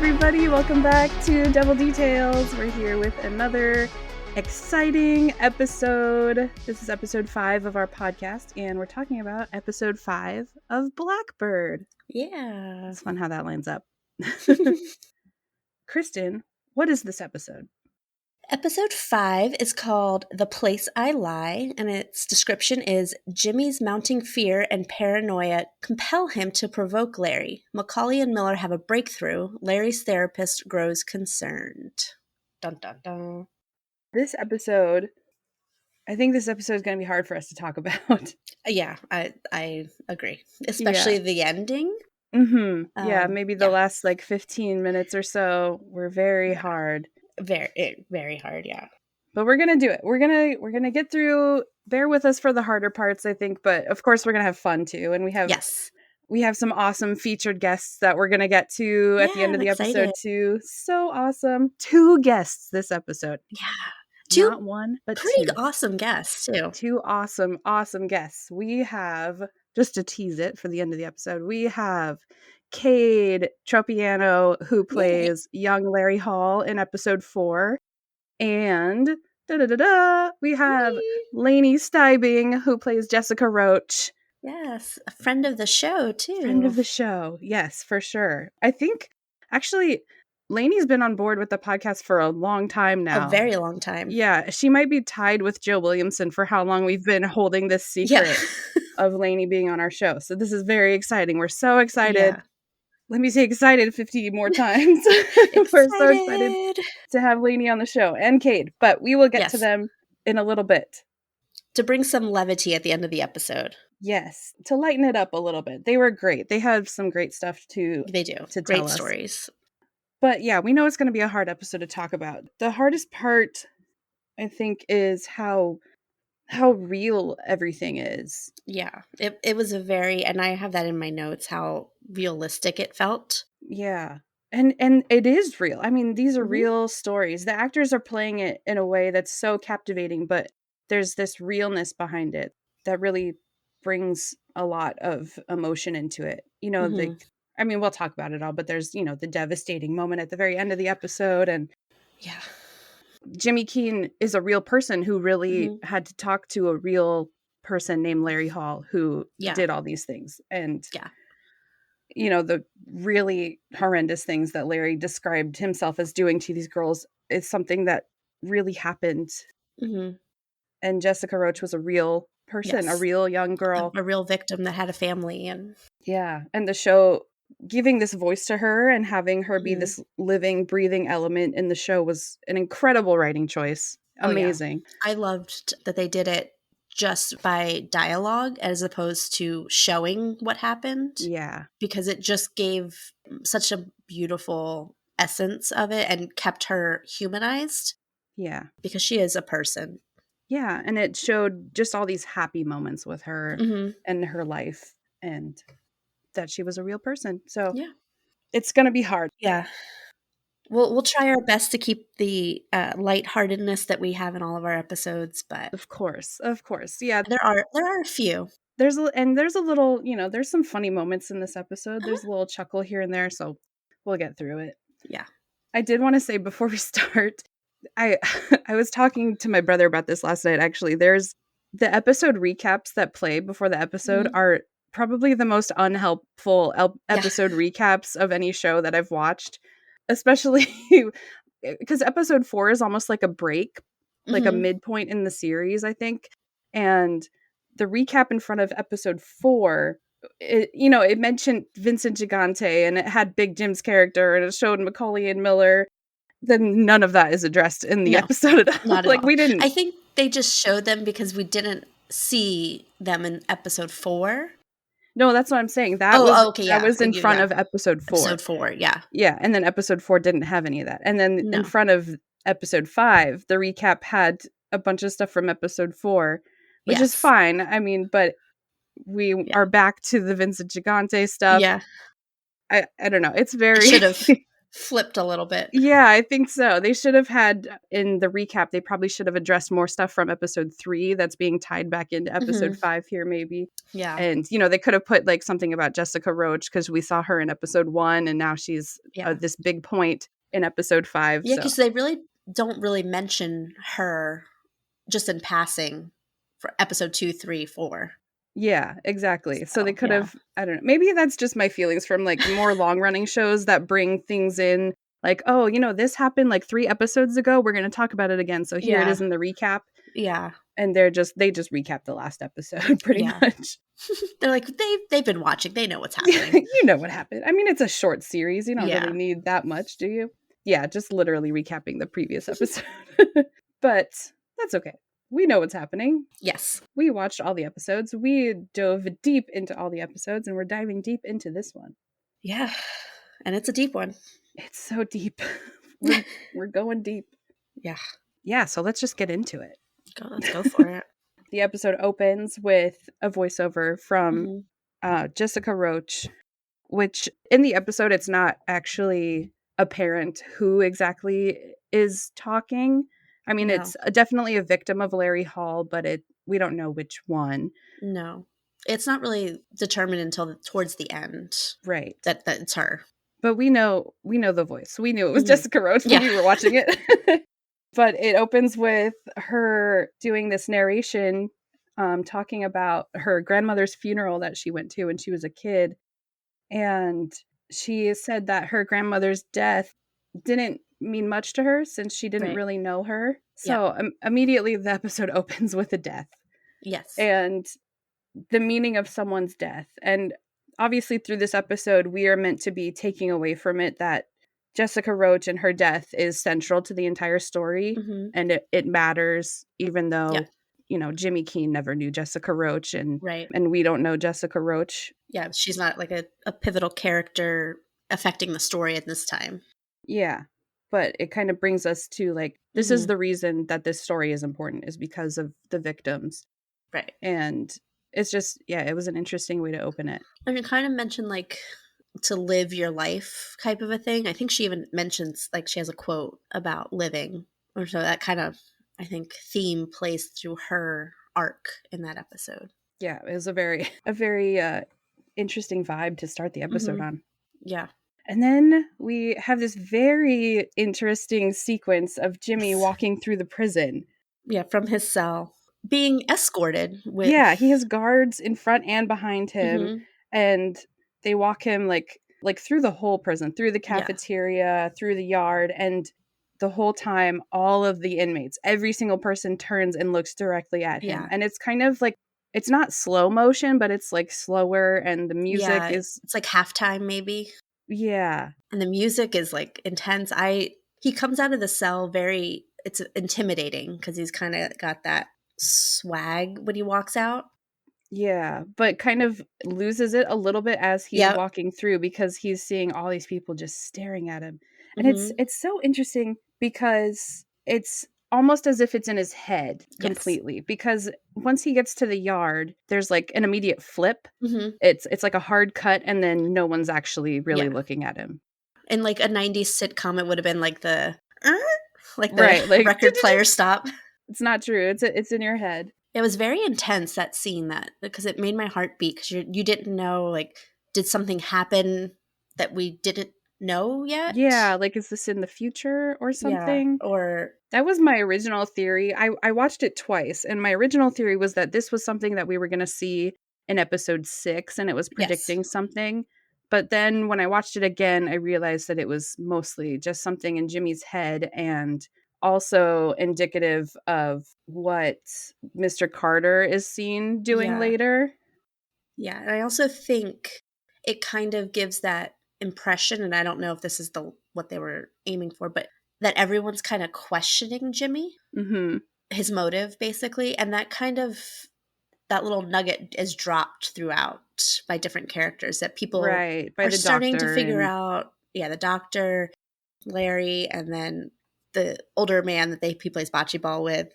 everybody. Welcome back to Double Details. We're here with another exciting episode. This is episode 5 of our podcast, and we're talking about episode 5 of Blackbird. Yeah. It's fun how that lines up. Kristin, what is this episode? Episode 5 is called The Place I Lie, and its description is Jimmy's mounting fear and paranoia compel him to provoke Larry. Macaulay and Miller have a breakthrough. Larry's therapist grows concerned. Dun dun dun. I think this episode is going to be hard for us to talk about. Yeah, I agree. Especially the ending. Mm-hmm. Maybe the last 15 minutes or so were very hard. Very hard, yeah. But we're gonna do it. We're gonna get through. Bear with us for the harder parts, I think. But of course, we're gonna have fun too, and we have some awesome featured guests that we're gonna get to at the end of the episode too. So awesome! 2 guests this episode. Yeah, not one, but pretty 2 awesome guests too. 2 awesome guests. We have, just to tease it for the end of the episode, we have Cade Tropeano, who plays young Larry Hall in episode 4. And we have Laney Stiebing, who plays Jessica Roach. Yes, a friend of the show, too. Friend of the show, yes, for sure. I think, actually, Laney's been on board with the podcast for a long time now. A very long time. Yeah, she might be tied with Jill Williamson for how long we've been holding this secret of Laney being on our show. So this is very exciting. We're so excited. Yeah. Let me say excited 50 more times. We're so excited to have Laney on the show and Cade, but we will get to them in a little bit. To bring some levity at the end of the episode. Yes, to lighten it up a little bit. They were great. They have some great stuff to They do. To great tell us. Stories. But yeah, we know it's going to be a hard episode to talk about. The hardest part, I think, is how real everything is. Yeah, it was a very, and I have that in my notes, how realistic it felt. Yeah. And it is real. I mean, these are real stories. The actors are playing it in a way that's so captivating, but there's this realness behind it that really brings a lot of emotion into it. You know, we'll talk about it all, but there's, the devastating moment at the very end of the episode. And yeah, Jimmy Keene is a real person who really had to talk to a real person named Larry Hall who did all these things. And the really horrendous things that Larry described himself as doing to these girls is something that really happened. And Jessica Roach was a real person, a real young girl. A real victim that had a family. And the show giving this voice to her and having her be this living, breathing element in the show was an incredible writing choice. Amazing. I loved that they did it just by dialogue as opposed to showing what happened. Yeah. Because it just gave such a beautiful essence of it and kept her humanized. Yeah. Because she is a person. Yeah. And it showed just all these happy moments with her and her life and that she was a real person. So it's going to be hard. Yeah. We'll try our best to keep the lightheartedness that we have in all of our episodes, but of course, yeah, there are a few. There's a little, there's some funny moments in this episode. There's a little chuckle here and there, so we'll get through it. Yeah, I did want to say before we start, I was talking to my brother about this last night. Actually, there's the episode recaps that play before the episode are probably the most unhelpful episode recaps of any show that I've watched. Especially because episode 4 is almost like a break, like a midpoint in the series, I think. And the recap in front of episode 4, it mentioned Vincent Gigante and it had Big Jim's character and it showed Macaulay and Miller. Then none of that is addressed in the episode at all. Not at all. We didn't. I think they just showed them because we didn't see them in episode 4. No, that's what I'm saying. That was in front of episode 4. Episode 4, yeah. Yeah, and then episode 4 didn't have any of that. And then in front of episode 5, the recap had a bunch of stuff from episode 4, which is fine. I mean, but we are back to the Vincent Gigante stuff. Yeah. I don't know. It's very... flipped a little bit. Yeah, I think so. They should have had in the recap, they probably should have addressed more stuff from episode 3 that's being tied back into episode 5 here, maybe. Yeah. And, they could have put like something about Jessica Roach because we saw her in episode 1 and now she's this big point in episode 5. Yeah, because they really don't really mention her just in passing for episode 2, 3, 4. Yeah, exactly. So they could have, I don't know, maybe that's just my feelings from like more long running shows that bring things in like, oh, this happened like 3 episodes ago. We're going to talk about it again. So here it is in the recap. Yeah. And they just recap the last episode pretty much. They're like, they've been watching. They know what's happening. You know what happened. I mean, it's a short series. You don't really need that much, do you? Yeah, just literally recapping the previous episode. But that's okay. We know what's happening. Yes. We watched all the episodes. We dove deep into all the episodes, and we're diving deep into this one. Yeah. And it's a deep one. It's so deep. We're going deep. Yeah. Yeah, so let's just get into it. Let's go for it. The episode opens with a voiceover from Jessica Roach, which in the episode, it's not actually apparent who exactly is talking. I mean, it's definitely a victim of Larry Hall, but we don't know which one. No. It's not really determined until towards the end. Right. That it's her. But we know the voice. We knew it was Jessica Roach when we were watching it. But it opens with her doing this narration, talking about her grandmother's funeral that she went to when she was a kid. And she said that her grandmother's death didn't mean much to her since she didn't really know her. So immediately the episode opens with a death. Yes. And the meaning of someone's death. And obviously through this episode, we are meant to be taking away from it that Jessica Roach and her death is central to the entire story. And it matters, even though, Jimmy Keene never knew Jessica Roach and we don't know Jessica Roach. Yeah, she's not like a pivotal character affecting the story at this time. Yeah. But it kind of brings us to like, this is the reason that this story is important, is because of the victims. Right. And it's just, it was an interesting way to open it. And it kind of mentioned like to live your life type of a thing. I think she even mentions like she has a quote about living. Or so that kind of, I think, theme plays through her arc in that episode. Yeah, it was a very interesting vibe to start the episode on. Yeah. And then we have this very interesting sequence of Jimmy walking through the prison. Yeah, from his cell. Being escorted with... Yeah, he has guards in front and behind him. And they walk him like through the whole prison, through the cafeteria, through the yard. And the whole time, all of the inmates, every single person turns and looks directly at him. And it's kind of like, it's not slow motion, but it's like slower. And the music is... It's like halftime maybe. Yeah. And the music is like intense. He comes out of the cell it's intimidating because he's kind of got that swag when he walks out. Yeah, but kind of loses it a little bit as he's walking through because he's seeing all these people just staring at him. And it's so interesting because it's almost as if it's in his head completely, because once he gets to the yard, there's like an immediate flip. It's like a hard cut and then no one's actually really looking at him. In like a 90s sitcom, it would have been like the record player stop. It's not true. It's in your head. It was very intense, that scene, because it made my heart beat, because you didn't know, like, did something happen that we didn't know yet? Yeah, like, is this in the future or something? Yeah, or... That was my original theory. I watched it twice, and my original theory was that this was something that we were going to see in episode 6, and it was predicting something. But then when I watched it again, I realized that it was mostly just something in Jimmy's head and also indicative of what Mr. Carter is seen doing later. Yeah, and I also think it kind of gives that impression, and I don't know if this is what they were aiming for, but that everyone's kind of questioning Jimmy, his motive, basically, and that little nugget is dropped throughout by different characters that people are starting to figure out. Yeah, the doctor, Larry, and then the older man that he plays bocce ball with.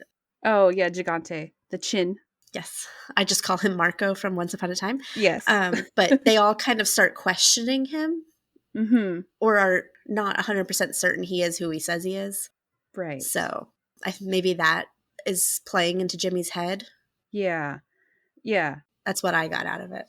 Oh, yeah, Gigante, the chin. Yes. I just call him Marco from Once Upon a Time. Yes. But they all kind of start questioning him or are not 100% certain he is who he says he is. Right. So maybe that is playing into Jimmy's head. Yeah. Yeah. That's what I got out of it.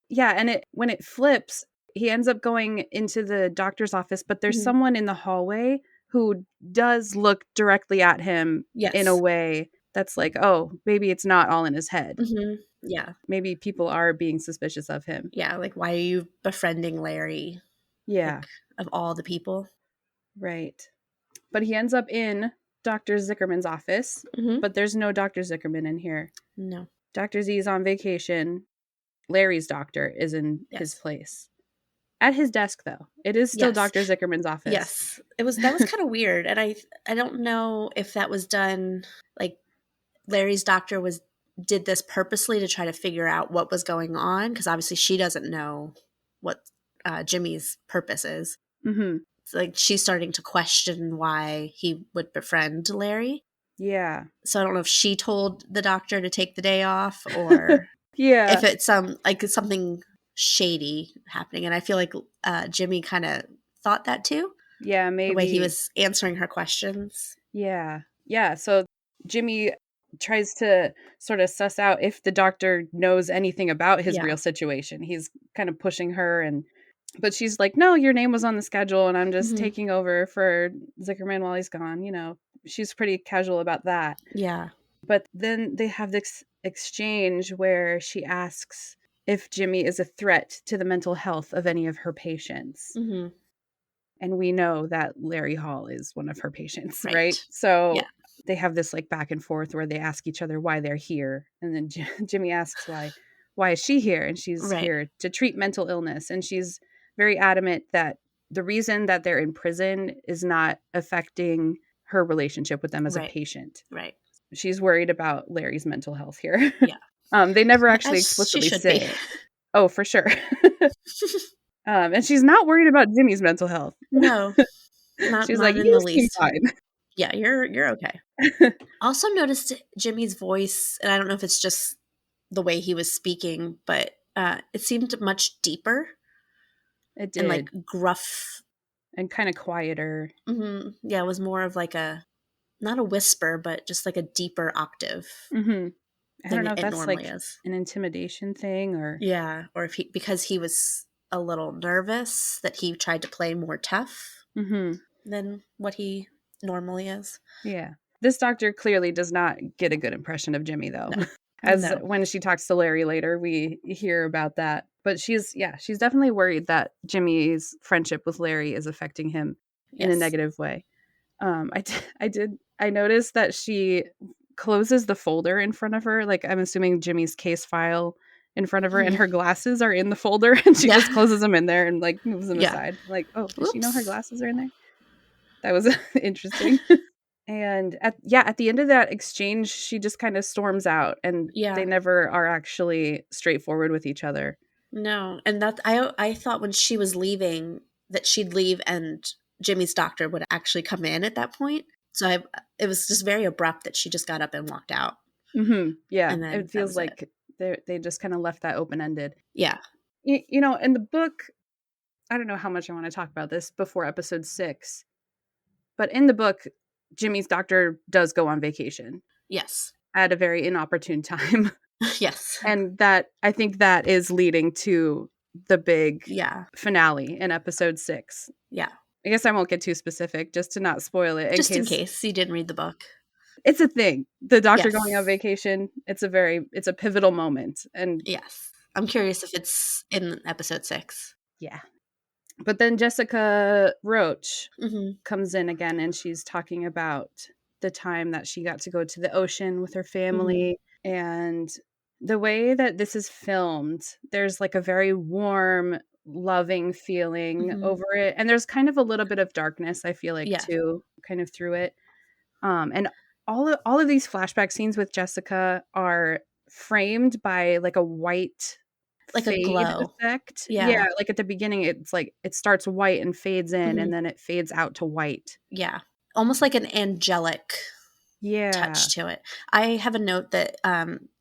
Yeah, and when it flips, he ends up going into the doctor's office, but there's someone in the hallway who does look directly at him in a Yes. way that's like, oh, maybe it's not all in his head. Yeah. Maybe people are being suspicious of him. Yeah, like, why are you befriending Larry? Yeah. Like, of all the people. Right. But he ends up in Dr. Zickerman's office, but there's no Dr. Zickerman in here. No. Dr. Z is on vacation. Larry's doctor is in his Yes. place. At his desk, though. It is still Yes. Dr. Zickerman's office. Yes. That was kind of weird. And I don't know if that was done, like, Larry's doctor did this purposely to try to figure out what was going on, because obviously she doesn't know what Jimmy's purpose is. It's like she's starting to question why he would befriend Larry. Yeah. So I don't know if she told the doctor to take the day off, or yeah. if it's it's something shady happening. And I feel like Jimmy kind of thought that too. Yeah, maybe. The way he was answering her questions. Yeah. Yeah. So Jimmy tries to sort of suss out if the doctor knows anything about his real situation. He's kind of pushing her, but she's like, no, your name was on the schedule and I'm just taking over for Zickerman while he's gone. You know, she's pretty casual about that. Yeah. But then they have this exchange where she asks if Jimmy is a threat to the mental health of any of her patients. And we know that Larry Hall is one of her patients, right? So they have this like back and forth where they ask each other why they're here. And then Jimmy asks why is she here? And she's here to treat mental illness. And she's very adamant that the reason that they're in prison is not affecting her relationship with them as a patient. Right. She's worried about Larry's mental health here. Yeah. They never actually explicitly say it. Oh, for sure. And she's not worried about Jimmy's mental health. No, not She's not like, in you the seem least. fine. Yeah, you're okay. Also noticed Jimmy's voice, and I don't know if it's just the way he was speaking, but it seemed much deeper. It did. And like gruff. And kind of quieter. Yeah, it was more of like not a whisper, but just like a deeper octave. I don't know if that's like an intimidation thing or... Yeah, or if because he was a little nervous, that he tried to play more tough than what he normally is. Yeah. This doctor clearly does not get a good impression of Jimmy, though. No. When she talks to Larry later, we hear about that. But she's definitely worried that Jimmy's friendship with Larry is affecting him in a negative way. I noticed that she closes the folder in front of her. Like, I'm assuming Jimmy's case file in front of her, and her glasses are in the folder, and she just closes them in there and like moves them aside. Like, oh, does she know her glasses are in there? That was interesting. And at the end of that exchange, she just kind of storms out, and they never are actually straightforward with each other. No, and that I thought when she was leaving that she'd leave and Jimmy's doctor would actually come in at that point. So it was just very abrupt that she just got up and walked out. Yeah, and it feels like they just kind of left that open-ended. Yeah. You know, in the book, I don't know how much I want to talk about this before episode 6, but in the book, Jimmy's doctor does go on vacation. Yes. At a very inopportune time. Yes. And I think that is leading to the big finale in episode 6. Yeah. I guess I won't get too specific just to not spoil it. In case you didn't read the book. It's a thing. The doctor going on vacation, it's a pivotal moment. And yes. I'm curious if it's in episode 6. Yeah. But then Jessica Roach comes in again, and she's talking about the time that she got to go to the ocean with her family. And the way that this is filmed, there's like a very warm, loving feeling over it. And there's kind of a little bit of darkness, I feel like, too, kind of through it. And all of these flashback scenes with Jessica are framed by like a white, like a glow effect. Yeah, like at the beginning, it's like it starts white and fades in, and then it fades out to white. Yeah, almost like an angelic touch to it. I have a note that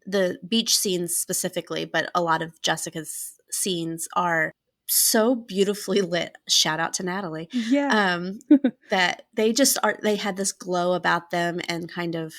the beach scenes specifically, but a lot of Jessica's scenes are so beautifully lit. Shout out to Natalie. Yeah. That they had this glow about them and kind of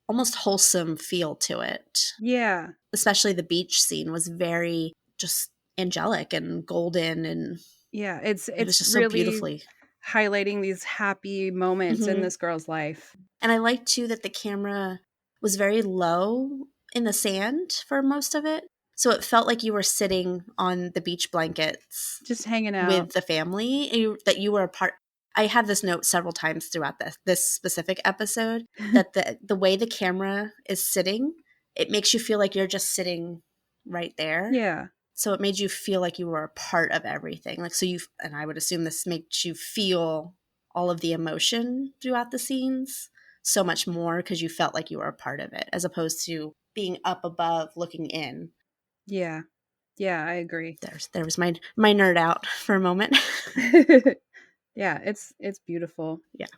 almost wholesome feel to it. Yeah. Especially the beach scene was very just angelic and golden, and Yeah. it was It's just so really beautifully. highlighting these happy moments in Mm-hmm. this girl's life. And I liked too that the camera was very low in the sand for most of it. So it felt like you were sitting on the beach blankets Just hanging out. with the family, and that you were a part. I have this note several times throughout this specific episode, that the way the camera is sitting, it makes you feel like you're just sitting right there. Yeah. So it made you feel like you were a part of everything. Like, so and I would assume this makes you feel all of the emotion throughout the scenes so much more because you felt like you were a part of it, as opposed to being up above looking in. Yeah. Yeah, I agree. There was my nerd out for a moment. Yeah, it's beautiful. Yeah.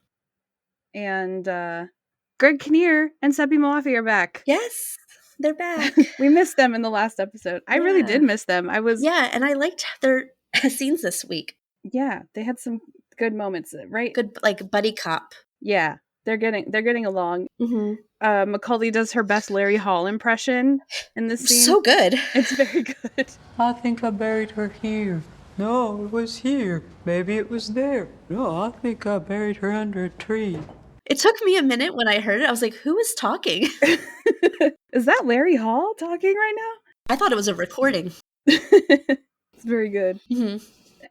And Greg Kinnear and Seppi Malafi are back. Yes, they're back. We missed them in the last episode. I really did miss them. Yeah, and I liked their scenes this week. Yeah, they had some good moments, right? Good, like buddy cop. Yeah, they're getting along. Mm-hmm. Macaulay does her best Larry Hall impression in this scene. So good. It's very good. I think I buried her here. No, it was here. Maybe it was there. No, I think I buried her under a tree. It took me a minute when I heard it. I was like, who is talking? Is that Larry Hall talking right now? I thought it was a recording. It's very good. Mm-hmm.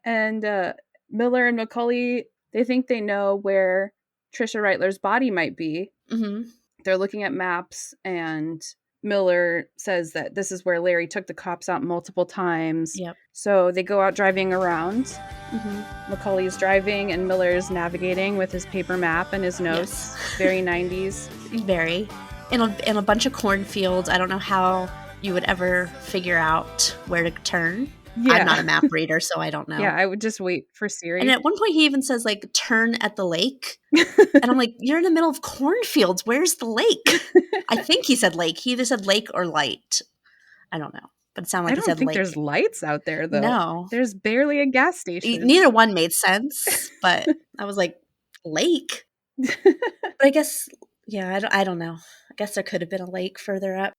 And Miller and Macaulay, they think they know where Trisha Reitler's body might be. Mm-hmm. They're looking at maps, and Miller says that this is where Larry took the cops out multiple times. Yep. So they go out driving around. Mm-hmm. Macaulay's driving, and Miller's navigating with his paper map and his notes. Yes. Very 90s. Very. In a bunch of cornfields. I don't know how you would ever figure out where to turn. Yeah. I'm not a map reader, so I don't know. Yeah, I would just wait for Siri. And at one point he even says, like, turn at the lake. And I'm like, you're in the middle of cornfields. Where's the lake? I think he said lake. He either said lake or light. I don't know. But it sounded like he said lake. I don't think there's lights out there, though. No. There's barely a gas station. Neither one made sense. But I was like, lake? But I guess, yeah, I don't know. I guess there could have been a lake further up.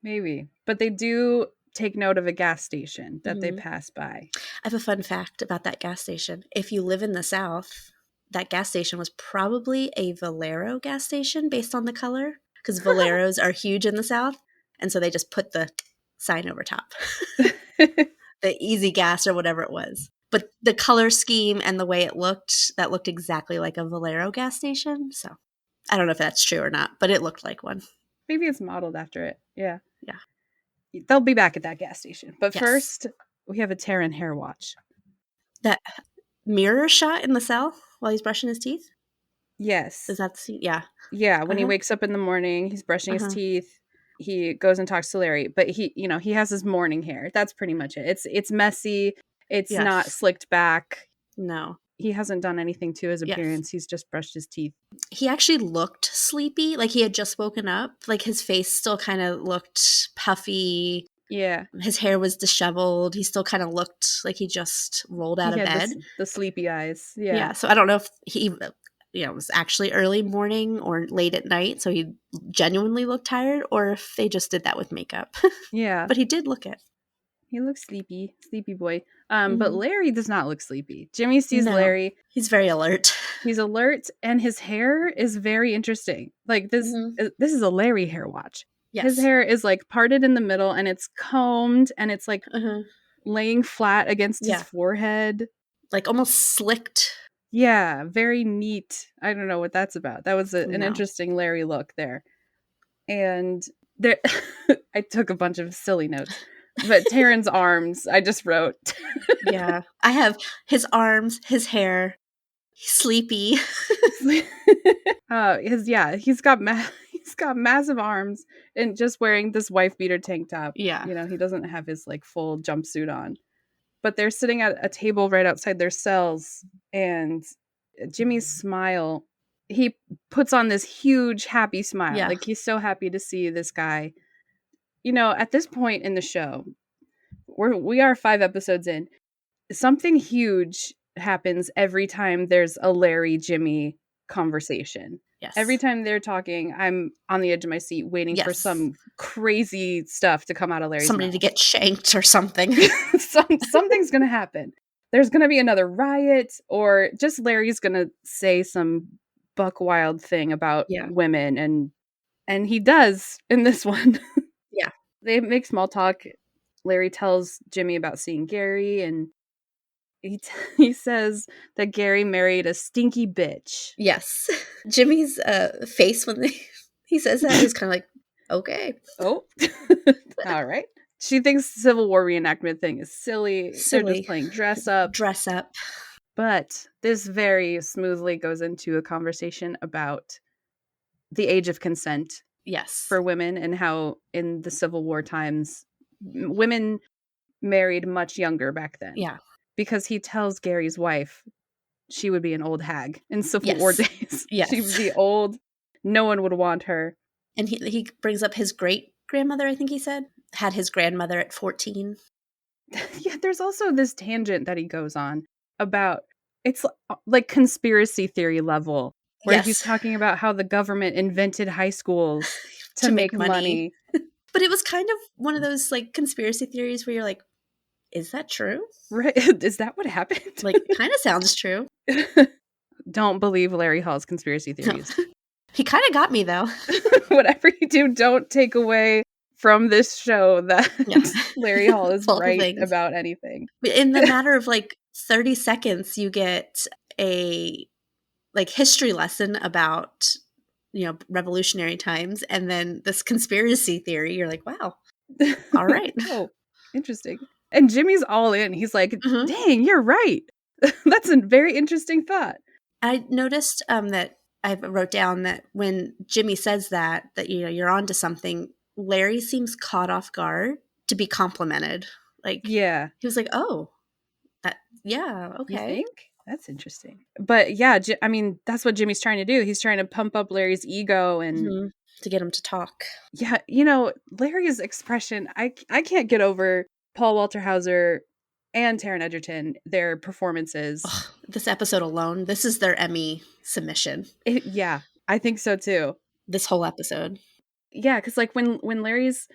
Maybe. But they do take note of a gas station that they pass by. I have a fun fact about that gas station. If you live in the South, that gas station was probably a Valero gas station based on the color, because Valeros are huge in the South. And so they just put the sign over top. The easy gas or whatever it was. But the color scheme and the way it looked, that looked exactly like a Valero gas station. So I don't know if that's true or not, but it looked like one. Maybe it's modeled after it. Yeah. Yeah. They'll be back at that gas station. But first, we have a Taryn hair watch. That mirror shot in the cell while he's brushing his teeth? Yes. Is that the scene? Yeah. Yeah, when he wakes up in the morning, he's brushing his teeth. He goes and talks to Larry. But he has his morning hair. That's pretty much it. It's messy. It's not slicked back. No. He hasn't done anything to his appearance. He's just brushed his teeth. He actually looked sleepy, like he had just woken up. Like his face still kind of looked puffy. Yeah. His hair was disheveled. He still kind of looked like he just rolled out of bed. The sleepy eyes. Yeah. Yeah. So I don't know if he, it was actually early morning or late at night. So he genuinely looked tired, or if they just did that with makeup. Yeah. But he did look it. He looks sleepy boy. But Larry does not look sleepy. Jimmy sees Larry. He's very alert. He's alert, and his hair is very interesting. Like this is a Larry hair watch. Yes. His hair is like parted in the middle, and it's combed, and it's like laying flat against his forehead. Like almost slicked. Yeah, very neat. I don't know what that's about. That was an interesting Larry look there. And there, I took a bunch of silly notes. But Taryn's arms, I just wrote. Yeah. I have his arms, his hair, sleepy. He's got massive arms and just wearing this wife beater tank top. Yeah. He doesn't have his like full jumpsuit on. But they're sitting at a table right outside their cells, and Jimmy's smile, he puts on this huge happy smile. Yeah. Like he's so happy to see this guy. At this point in the show, we are 5 episodes in. something huge happens every time there's a Larry Jimmy conversation. Yes. Every time they're talking, I'm on the edge of my seat waiting for Yes. some crazy stuff to come out of Larry's Somebody mouth. to get shanked or something. Something's going to happen. There's going to be another riot, or just Larry's going to say some buck wild thing about Yeah. women, and he does in this one. Yeah. They make small talk. Larry tells Jimmy about seeing Gary, and he says that Gary married a stinky bitch. Yes. Jimmy's face when he says that is kind of like, okay. Oh, all right. She thinks the Civil War reenactment thing is silly. They're just playing dress up. Dress up. But this very smoothly goes into a conversation about the age of consent Yes. for women, and how in the Civil War times, women married much younger back then. Yeah. Because he tells Gary's wife she would be an old hag in Civil War days. Yes. She would be old. No one would want her. And he brings up his great-grandmother, I think he said, had his grandmother at 14. Yeah, there's also this tangent that he goes on about, it's like conspiracy theory level, where he's talking about how the government invented high schools to make money. But it was kind of one of those like conspiracy theories where you're like, is that true? Right. Is that what happened? Like, kind of sounds true. Don't believe Larry Hall's conspiracy theories. No. He kind of got me, though. Whatever you do, don't take away from this show that Larry Hall is right about anything. In the matter of like 30 seconds, you get a like history lesson about, you know, revolutionary times, and then this conspiracy theory. You're like, wow, all right. Oh, interesting. And Jimmy's all in. He's like, dang, you're right. That's a very interesting thought. I noticed that I wrote down that when Jimmy says that you know, you're onto something, Larry seems caught off guard to be complimented. Like, yeah, he was like, oh, that, yeah, okay. You think? That's interesting. But yeah, I mean, that's what Jimmy's trying to do. He's trying to pump up Larry's ego and to get him to talk. Yeah, you know, Larry's expression, I can't get over Paul Walter Hauser and Taron Egerton, their performances. Ugh, this episode alone, this is their Emmy submission. Yeah, I think so too. This whole episode. Yeah, because like when Larry's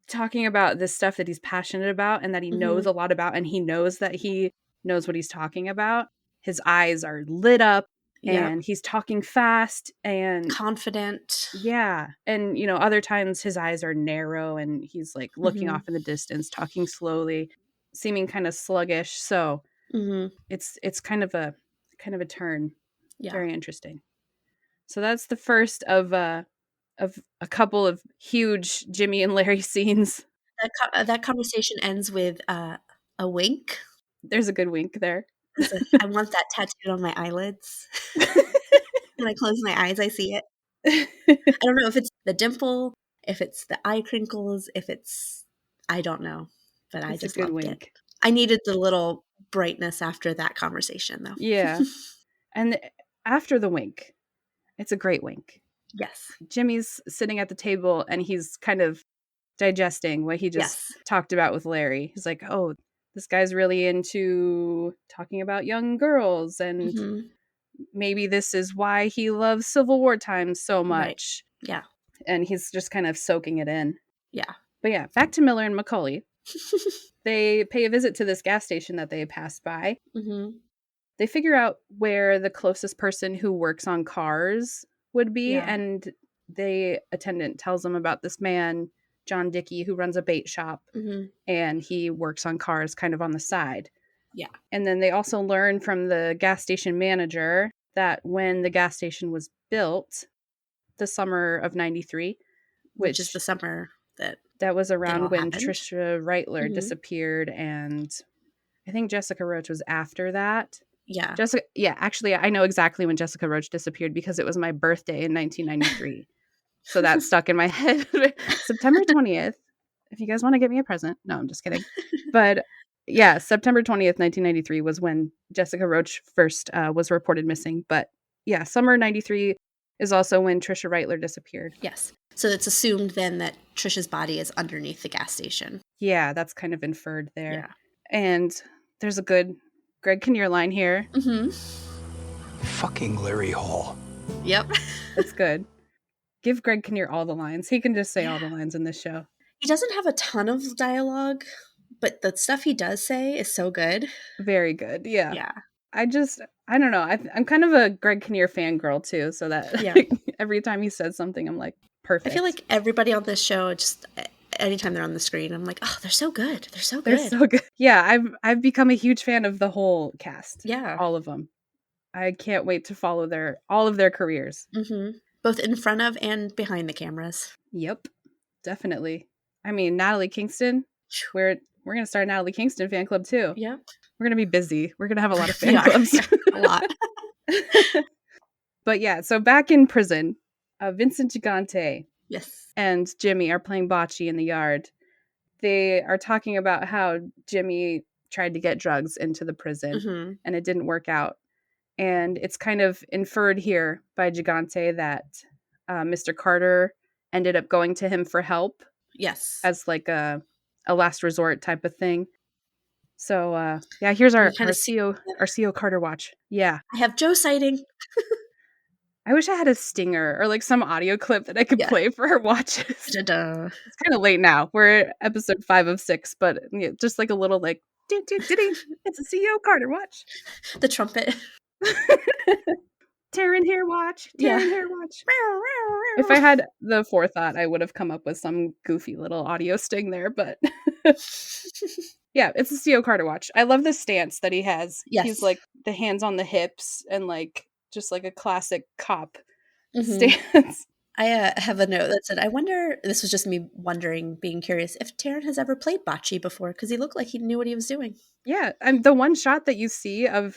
talking about this stuff that he's passionate about and that he knows a lot about, and he knows that he knows what he's talking about, his eyes are lit up and he's talking fast and confident. Yeah. And, you know, other times his eyes are narrow and he's like looking off in the distance, talking slowly, seeming kind of sluggish. So it's kind of a turn. Yeah. Very interesting. So that's the first of a couple of huge Jimmy and Larry scenes. That conversation ends with a wink. There's a good wink there. I want that tattooed on my eyelids. When I close my eyes, I see it. I don't know if it's the dimple, if it's the eye crinkles, if it's, I don't know, but I just loved it. I needed the little brightness after that conversation, though. Yeah. And after the wink, it's a great wink. Yes. Jimmy's sitting at the table and he's kind of digesting what he just talked about with Larry. He's like, oh, this guy's really into talking about young girls, and maybe this is why he loves Civil War times so much. Right. Yeah. And he's just kind of soaking it in. Yeah. But yeah, back to Miller and Macaulay. They pay a visit to this gas station that they passed by. They figure out where the closest person who works on cars would be, and the attendant tells them about this man, John Dickey, who runs a bait shop, and he works on cars kind of on the side. Yeah. And then they also learn from the gas station manager that when the gas station was built, the summer of 93, which is the summer that was around when happened. Trisha Reitler disappeared, and I think Jessica Roach was after that. Yeah. Actually, I know exactly when Jessica Roach disappeared because it was my birthday in 1993. So that stuck in my head. September 20th. If you guys want to get me a present. No, I'm just kidding. But yeah, September 20th, 1993 was when Jessica Roach first was reported missing. But yeah, summer 93 is also when Trisha Reitler disappeared. Yes. So it's assumed then that Trisha's body is underneath the gas station. Yeah, that's kind of inferred there. Yeah. And there's a good Greg Kinnear line here. Mm-hmm. Fucking Larry Hall. Yep. It's good. Give Greg Kinnear all the lines. He can just say all the lines in this show. He doesn't have a ton of dialogue, but the stuff he does say is so good. Very good. Yeah. Yeah. I don't know. I'm kind of a Greg Kinnear fangirl too. So that Yeah. every time he says something, I'm like, perfect. I feel like everybody on this show, just anytime they're on the screen, I'm like, oh, they're so good. They're so good. They're so good. Yeah, I've become a huge fan of the whole cast. Yeah. All of them. I can't wait to follow all of their careers. Mm-hmm. Both in front of and behind the cameras. Yep, definitely. I mean, Natalie Kingston. We're gonna start a Natalie Kingston fan club too. Yep. We're gonna be busy. We're gonna have a lot of fan clubs. Yeah, a lot. But yeah, so back in prison, Vincent Gigante Yes. and Jimmy are playing bocce in the yard. They are talking about how Jimmy tried to get drugs into the prison and it didn't work out. And it's kind of inferred here by Gigante that Mr. Carter ended up going to him for help. Yes. As like a last resort type of thing. So yeah, here's our CO Carter watch. Yeah. I have Joe sighting. I wish I had a stinger or like some audio clip that I could play for her watches. Da-da. It's kind of late now. We're at episode 5 of 6, but yeah, just like a little like it's a CO Carter watch. The trumpet. Taryn hair watch. Taryn hair watch. If I had the forethought, I would have come up with some goofy little audio sting there, but yeah, it's a CO Carter watch. I love the stance that he has. Yes. He's like the hands on the hips and like just like a classic cop stance. I have a note that said, I wonder, this was just me wondering, being curious, if Taryn has ever played bocce before, because he looked like he knew what he was doing. Yeah, and the one shot that you see of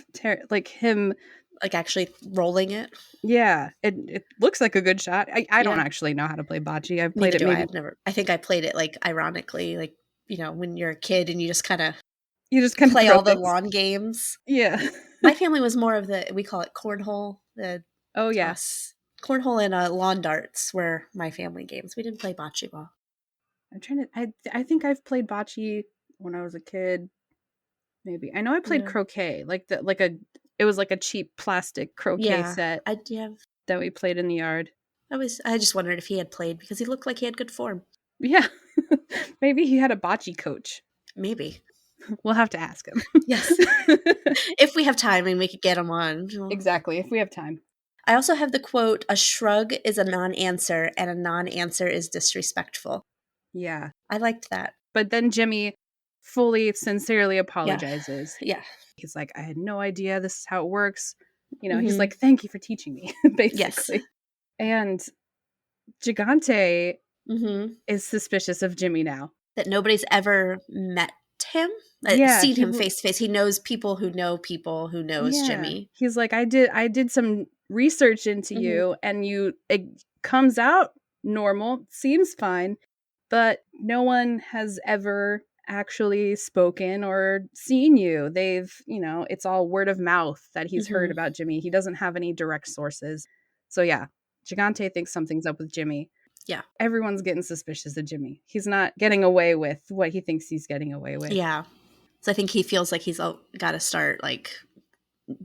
like him like actually rolling it. Yeah, it looks like a good shot. I don't actually know how to play bocce. I've played Neither it. I've never. I think I played it like ironically, like when you're a kid and you just kind of play all the lawn games. Yeah, my family was more of we call it cornhole. Cornhole and lawn darts were my family games. We didn't play bocce ball. I'm trying to. I think I've played bocce when I was a kid. Maybe I know I played croquet, it was like a cheap plastic croquet set that we played in the yard. I just wondered if he had played because he looked like he had good form. Yeah. Maybe he had a bocce coach. Maybe. We'll have to ask him. Yes. If we have time and we could get him on. Exactly. If we have time. I also have the quote, a shrug is a non-answer and a non-answer is disrespectful. Yeah. I liked that. But then Jimmy fully, sincerely apologizes. Yeah. He's like, I had no idea this is how it works. He's like, thank you for teaching me, basically. Yes. And Gigante is suspicious of Jimmy now. That nobody's ever met him? Seen him face to face. He knows people who knows Jimmy. He's like, I did some research into you and it comes out normal, seems fine, but no one has ever actually spoken or seen you. They've, it's all word of mouth that he's heard about Jimmy. He doesn't have any direct sources. So yeah, Gigante thinks something's up with Jimmy. Yeah. Everyone's getting suspicious of Jimmy. He's not getting away with what he thinks he's getting away with. Yeah. So I think he feels like he's got to start like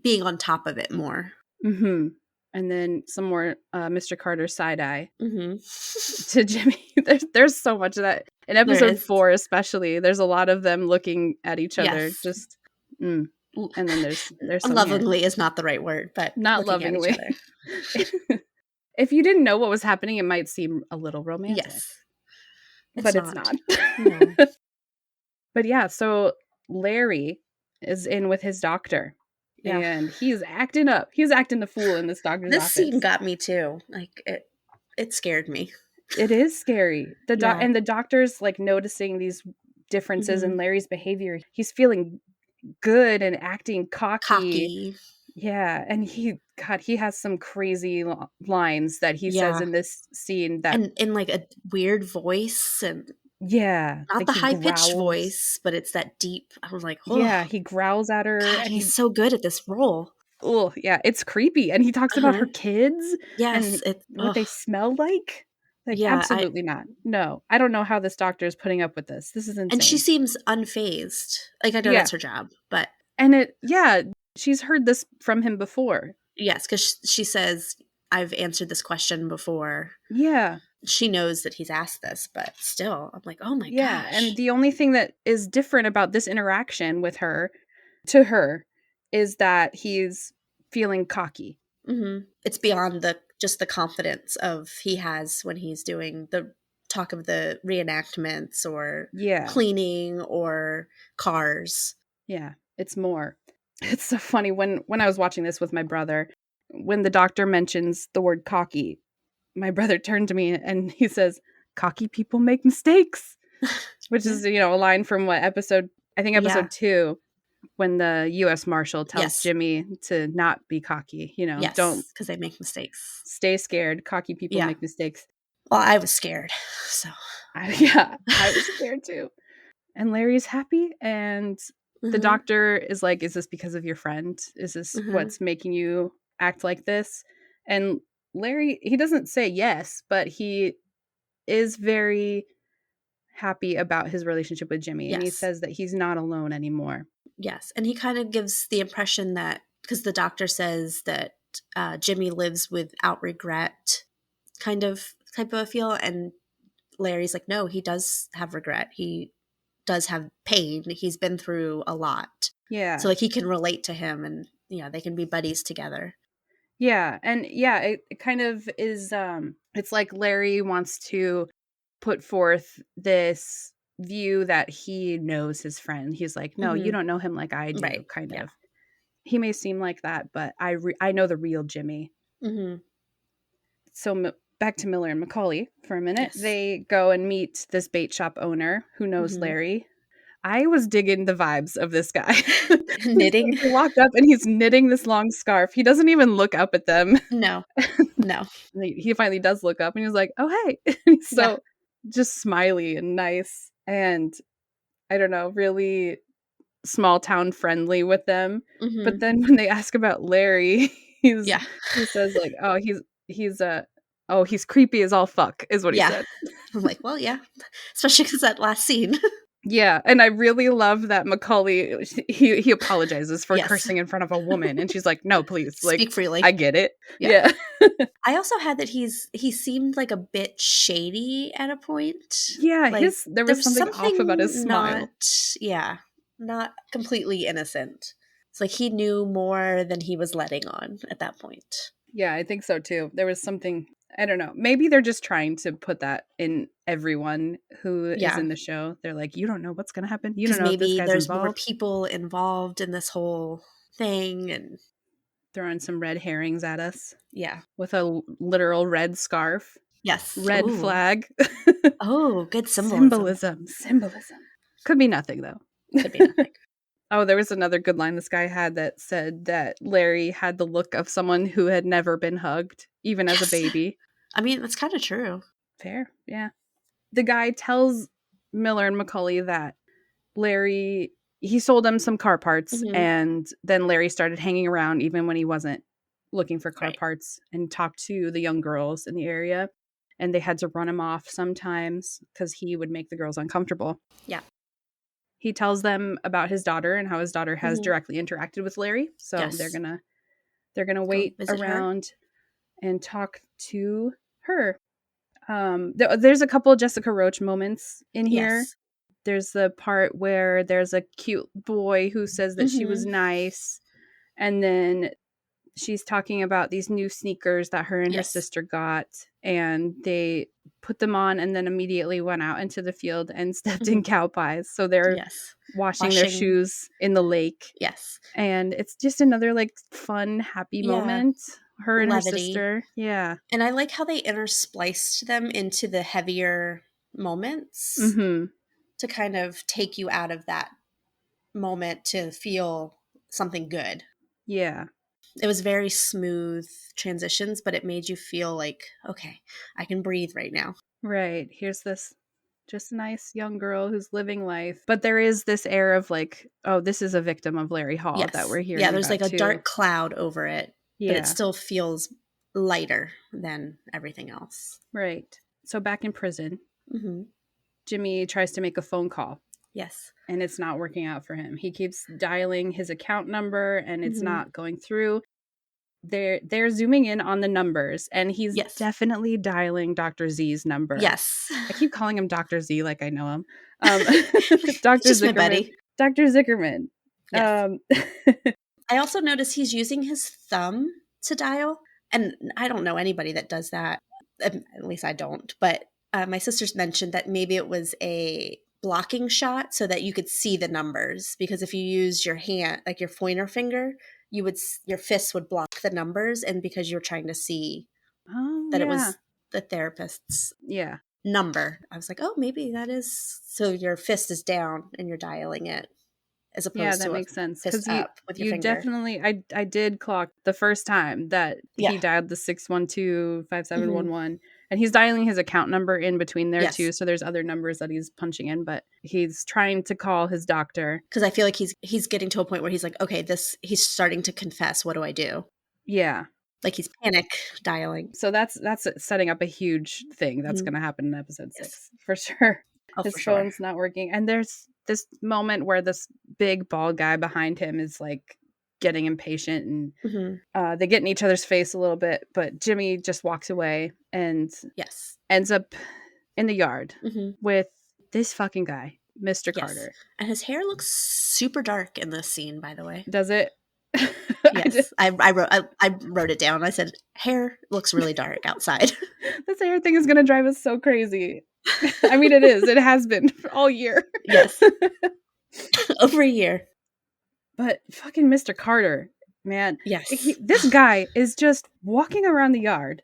being on top of it more. Mm-hmm. And then some more Mr. Carter side eye to Jimmy. There's so much of that. In episode 4 especially, there's a lot of them looking at each other. Just and then there's some lovingly is not the right word, but not lovingly. If you didn't know what was happening, it might seem a little romantic. Yes. But it's not. No. But yeah, so Larry is in with his doctor. Yeah. And he's acting up. He's acting the fool in this doctor's office. This scene got me too. Like it scared me. It is scary. And the doctor's like noticing these differences in Larry's behavior. He's feeling good and acting cocky. Yeah, and he has some crazy lines that he says in this scene and in like a weird voice and not like the high pitched voice, but it's that deep. I was like, oh. Yeah, he growls at her. God, he's so good at this role. Oh yeah, it's creepy, and he talks about her kids. Yes, and what they smell like. Like, absolutely not. No, I don't know how this doctor is putting up with this. This is insane. And she seems unfazed. Like, I know that's her job, but And she's heard this from him before. Yes, because she says, I've answered this question before. Yeah. She knows that he's asked this, but still, I'm like, oh my Yeah. gosh. And the only thing that is different about this interaction with her, to her, is that he's feeling cocky. Mm-hmm. It's beyond just the confidence he has when he's doing the talk of the reenactments or cleaning or cars. Yeah, it's more. It's so funny when I was watching this with my brother, when the doctor mentions the word cocky, my brother turned to me and he says, "Cocky people make mistakes," which is, a line from what episode? I think episode 2, when the U.S. Marshal tells Jimmy to not be cocky. Don't, because they make mistakes. Stay scared. Cocky people make mistakes. Well, I was scared, so I was scared too. And Larry's happy, and the doctor is like, "Is this because of your friend? Is this what's making you act like this?" And Larry, he doesn't say yes, but he is very happy about his relationship with Jimmy. And he says that he's not alone anymore. Yes. And he kind of gives the impression that, because the doctor says that Jimmy lives without regret, type of a feel. And Larry's like, no, he does have regret. He does have pain. He's been through a lot. Yeah. So like he can relate to him, and they can be buddies together. Yeah. And it kind of is, it's like Larry wants to put forth this view that he knows his friend. He's like, no, you don't know him like I do, kind of. He may seem like that, but I know the real Jimmy. Mm-hmm. So back to Miller and Macaulay for a minute. Yes. They go and meet this bait shop owner who knows Larry. I was digging the vibes of this guy. Knitting. He walked up and he's knitting this long scarf. He doesn't even look up at them. No. He finally does look up and he's like, oh, hey. He's so just smiley and nice. And I don't know, really small town friendly with them. Mm-hmm. But then when they ask about Larry, he says like, oh, he's creepy as all fuck is what he said. I'm like, well, yeah, especially because that last scene. Yeah, and I really love that Macaulay, he apologizes for cursing in front of a woman, and she's like, no, please, like, speak freely. I get it. Yeah. I also had that he seemed like a bit shady at a point. Yeah, like, there was something off about his smile. Not completely innocent. It's like he knew more than he was letting on at that point. Yeah, I think so too. There was something, I don't know. Maybe they're just trying to put that in everyone who is in the show. They're like, you don't know what's going to happen. You don't know if this guy's there's involved. More people involved in this whole thing, and throwing some red herrings at us. Yeah. With a literal red scarf. Yes. Red flag. Oh, good symbolism. Symbolism. Could be nothing though. Could be nothing. Oh, there was another good line this guy had that said that Larry had the look of someone who had never been hugged, even as a baby. I mean, that's kind of true. Fair, yeah. The guy tells Miller and Macaulay that Larry, he sold them some car parts, and then Larry started hanging around even when he wasn't looking for car parts, and talked to the young girls in the area, and they had to run him off sometimes because he would make the girls uncomfortable. Yeah. He tells them about his daughter and how his daughter has directly interacted with Larry. So they're gonna wait around and talk to her. There's a couple of Jessica Roach moments in here. Yes. There's the part where there's a cute boy who says that she was nice, and then she's talking about these new sneakers that her and her sister got, and they put them on and then immediately went out into the field and stepped in cow pies. So they're washing their shoes in the lake. Yes. And it's just another like fun, happy moment. Her and Levity. Her sister. Yeah. And I like how they interspliced them into the heavier moments to kind of take you out of that moment to feel something good. Yeah. It was very smooth transitions, but it made you feel like, okay, I can breathe right now. Right. Here's this just nice young girl who's living life. But there is this air of like, oh, this is a victim of Larry Hall that we're hearing. Yeah, there's like a too. Dark cloud over it, but it still feels lighter than everything else. Right. So back in prison, Jimmy tries to make a phone call. Yes. And it's not working out for him. He keeps dialing his account number and it's not going through. They're zooming in on the numbers, and he's definitely dialing Dr. Z's number. Yes. I keep calling him Dr. Z like I know him. Dr. Just Zickerman. my buddy. Dr. Zickerman. Yes. I also noticed he's using his thumb to dial, and I don't know anybody that does that. At least I don't. But my sisters mentioned that maybe it was a blocking shot so that you could see the numbers, because if you use your hand, like your pointer finger, your fists would block the numbers, and because you're trying to see that it was the therapist's number, I was like, oh, maybe that is, so your fist is down and you're dialing it, as opposed to makes sense, fist up with your finger. Definitely, I did clock the first time that he dialed the 612-5711, and he's dialing his account number in between there too, so there's other numbers that he's punching in, but he's trying to call his doctor. Because I feel like he's getting to a point where he's like, okay, he's starting to confess. What do I do? Yeah. Like he's panic dialing. So that's setting up a huge thing that's going to happen in episode 6 for sure. His phone's not working, and there's this moment where this big bald guy behind him is like getting impatient, and they get in each other's face a little bit, but Jimmy just walks away and ends up in the yard with this fucking guy, Mr. Carter. And his hair looks super dark in this scene, by the way. Does it? Yes. I wrote it down. I said, hair looks really dark outside. This hair thing is going to drive us so crazy. I mean, it is. It has been all year. Yes. Over a year. But fucking Mr. Carter, man. Yes. This guy is just walking around the yard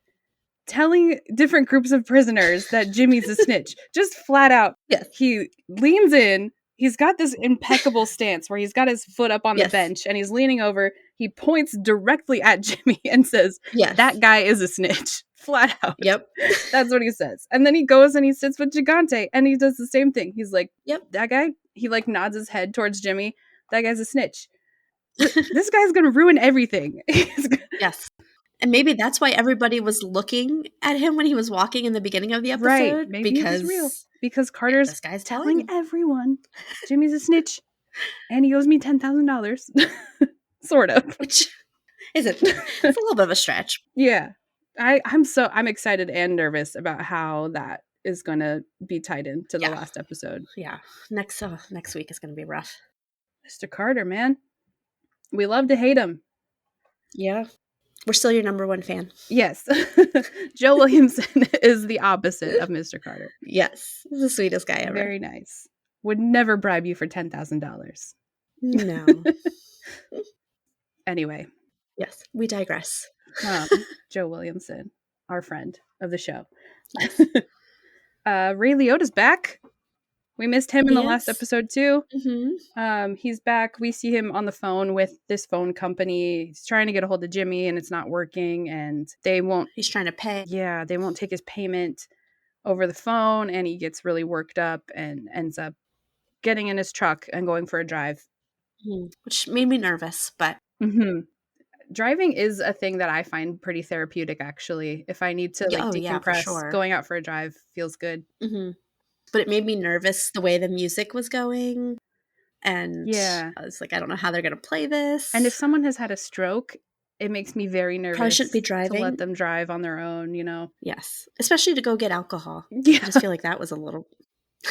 telling different groups of prisoners that Jimmy's a snitch. Just flat out. Yes. He leans in. He's got this impeccable stance where he's got his foot up on the bench and he's leaning over. He points directly at Jimmy and says, that guy is a snitch. Flat out. Yep. That's what he says. And then he goes and he sits with Gigante and he does the same thing. He's like, that guy, he like nods his head towards Jimmy. That guy's a snitch. This guy's going to ruin everything. Yes. And maybe that's why everybody was looking at him when he was walking in the beginning of the episode. Right. Maybe because it was real. Because Carter's this guy's telling everyone Jimmy's a snitch and he owes me $10,000. Sort of. Which isn't. It's a little bit of a stretch. Yeah. I'm excited and nervous about how that is going to be tied into the last episode. Yeah. Next week is going to be rough. Mr. Carter, man. We love to hate him. Yeah. We're still your number one fan. Yes. Joe Williamson is the opposite of Mr. Carter. Yes. He's the sweetest guy ever. Very nice. Would never bribe you for $10,000. No. Anyway. Yes. We digress. Joe Williamson, our friend of the show. Ray Liotta's back. We missed him in the last episode too. He's back. We see him on the phone with this phone company. He's trying to get a hold of Jimmy and it's not working, and they won't. He's trying to pay. Yeah, they won't take his payment over the phone, and he gets really worked up and ends up getting in his truck and going for a drive. Which made me nervous, but driving is a thing that I find pretty therapeutic, actually. If I need to decompress, going out for a drive feels good. But it made me nervous the way the music was going. And I was like, I don't know how they're going to play this. And if someone has had a stroke, it makes me very nervous. Probably shouldn't be driving. To let them drive on their own, you know? Yes. Especially to go get alcohol. Yeah. I just feel like that was a little...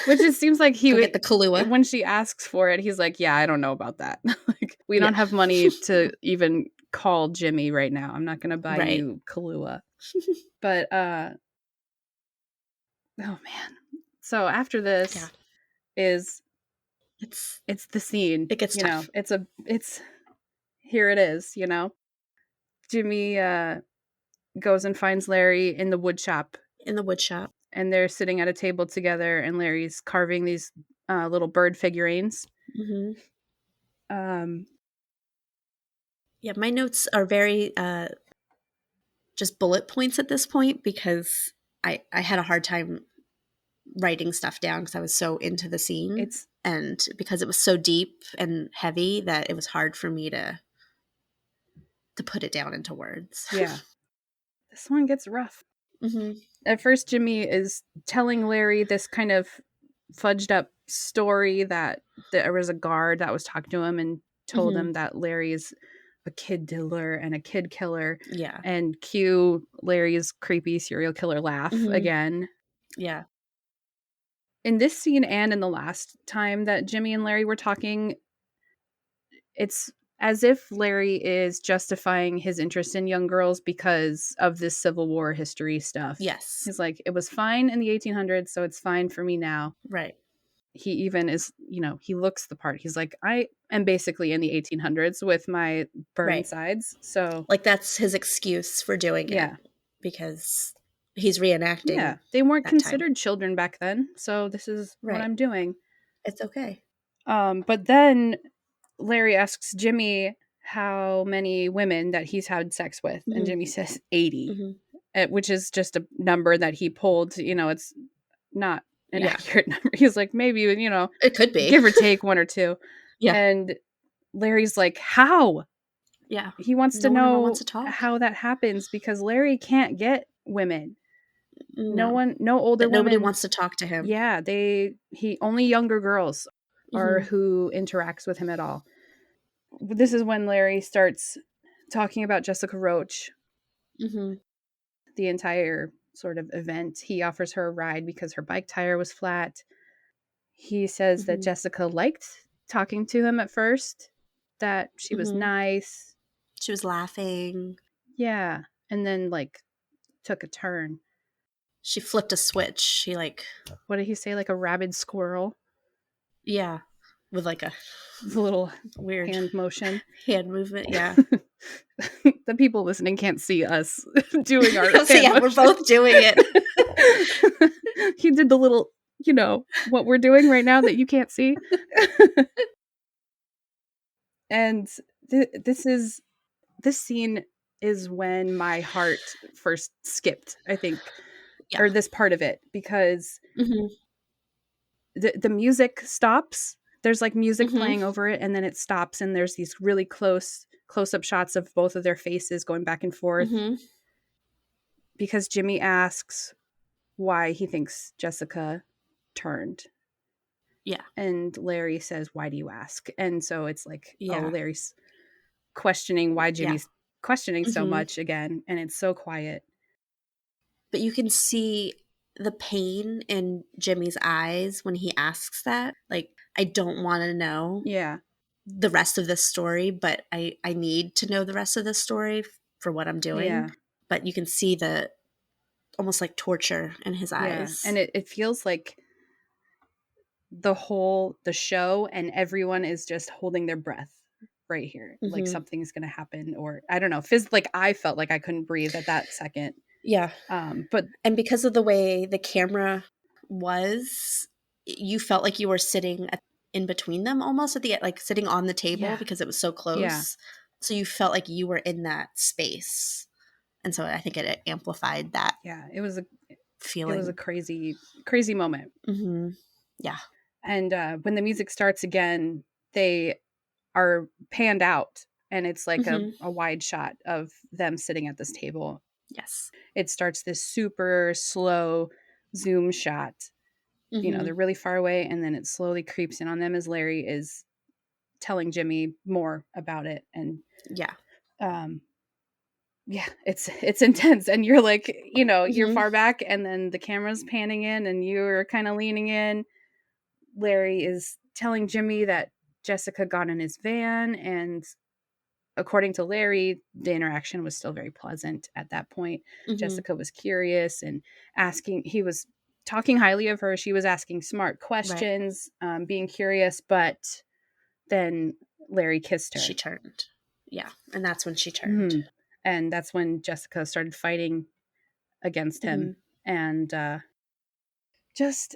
Which it seems like he would get the Kahlua. When she asks for it, he's like, yeah, I don't know about that. Like, we don't have money to even call Jimmy right now. I'm not going to buy you Kahlua. But, oh man. So after this is it's the scene. It gets tough. It's here it is, you know. Jimmy goes and finds Larry in the wood shop. And they're sitting at a table together, and Larry's carving these little bird figurines. Yeah, my notes are very just bullet points at this point, because I had a hard time writing stuff down because I was so into the scene. And because it was so deep and heavy that it was hard for me to put it down into words. Yeah. This one gets rough. At first, Jimmy is telling Larry this kind of fudged up story that there was a guard that was talking to him and told him that Larry is a kid dealer and a kid killer. Yeah. And cue Larry's creepy serial killer laugh again. Yeah. In this scene and in the last time that Jimmy and Larry were talking, it's as if Larry is justifying his interest in young girls because of this Civil War history stuff. Yes. He's like, it was fine in the 1800s, so it's fine for me now. Right. He even is, he looks the part. He's like, I am basically in the 1800s with my Burnsides. So like that's his excuse for doing it. Because he's reenacting. Yeah. They weren't considered children back then. So this is what I'm doing. It's okay. But then Larry asks Jimmy how many women that he's had sex with. And Jimmy says 80, which is just a number that he pulled. It's not an accurate number. He's like, maybe, it could be. Give or take one or two. Yeah. And Larry's like, how? Yeah. He wants to know how that happens because Larry can't get women. No older women. Nobody wants to talk to him. Yeah, only younger girls are who interacts with him at all. This is when Larry starts talking about Jessica Roach. The entire sort of event. He offers her a ride because her bike tire was flat. He says that Jessica liked talking to him at first, that she was nice. She was laughing. Yeah. And then took a turn. She flipped a switch. She what did he say? Like a rabid squirrel? Yeah. With a little weird hand motion. Hand movement, yeah. The people listening can't see us doing our so yeah, we're both doing it. He did the little, what we're doing right now that you can't see. And this scene is when my heart first skipped, I think, or this part of it, because the music stops. There's music playing over it, and then it stops, and there's these really close-up shots of both of their faces going back and forth. Because Jimmy asks why he thinks Jessica turned. Yeah. And Larry says, why do you ask? And so it's Larry's questioning why Jimmy's questioning so much again, and it's so quiet. But you can see the pain in Jimmy's eyes when he asks that. I don't want to know the rest of this story, but I need to know the rest of this story for what I'm doing. Yeah. But you can see the almost torture in his eyes. And it feels like the show and everyone is just holding their breath right here. Like something's going to happen, or I don't know. I felt like I couldn't breathe at that second. Yeah. And because of the way the camera was, you felt like you were sitting in between them almost at the sitting on the table because it was so close. Yeah. So you felt like you were in that space. And so I think it amplified that. Yeah. It was a feeling. It was a crazy, crazy moment. Yeah. And when the music starts again, they are panned out, and it's a wide shot of them sitting at this table. Yes. It starts this super slow zoom shot. They're really far away, and then it slowly creeps in on them as Larry is telling Jimmy more about it. And it's intense, and you're you're far back, and then the camera's panning in and you're kind of leaning in. Larry is telling Jimmy that Jessica got in his van, and according to Larry, the interaction was still very pleasant at that point. Jessica was curious and he was talking highly of her. She was asking smart questions, being curious, but then Larry kissed her. She turned. Yeah. And that's when she turned. And that's when Jessica started fighting against him. And just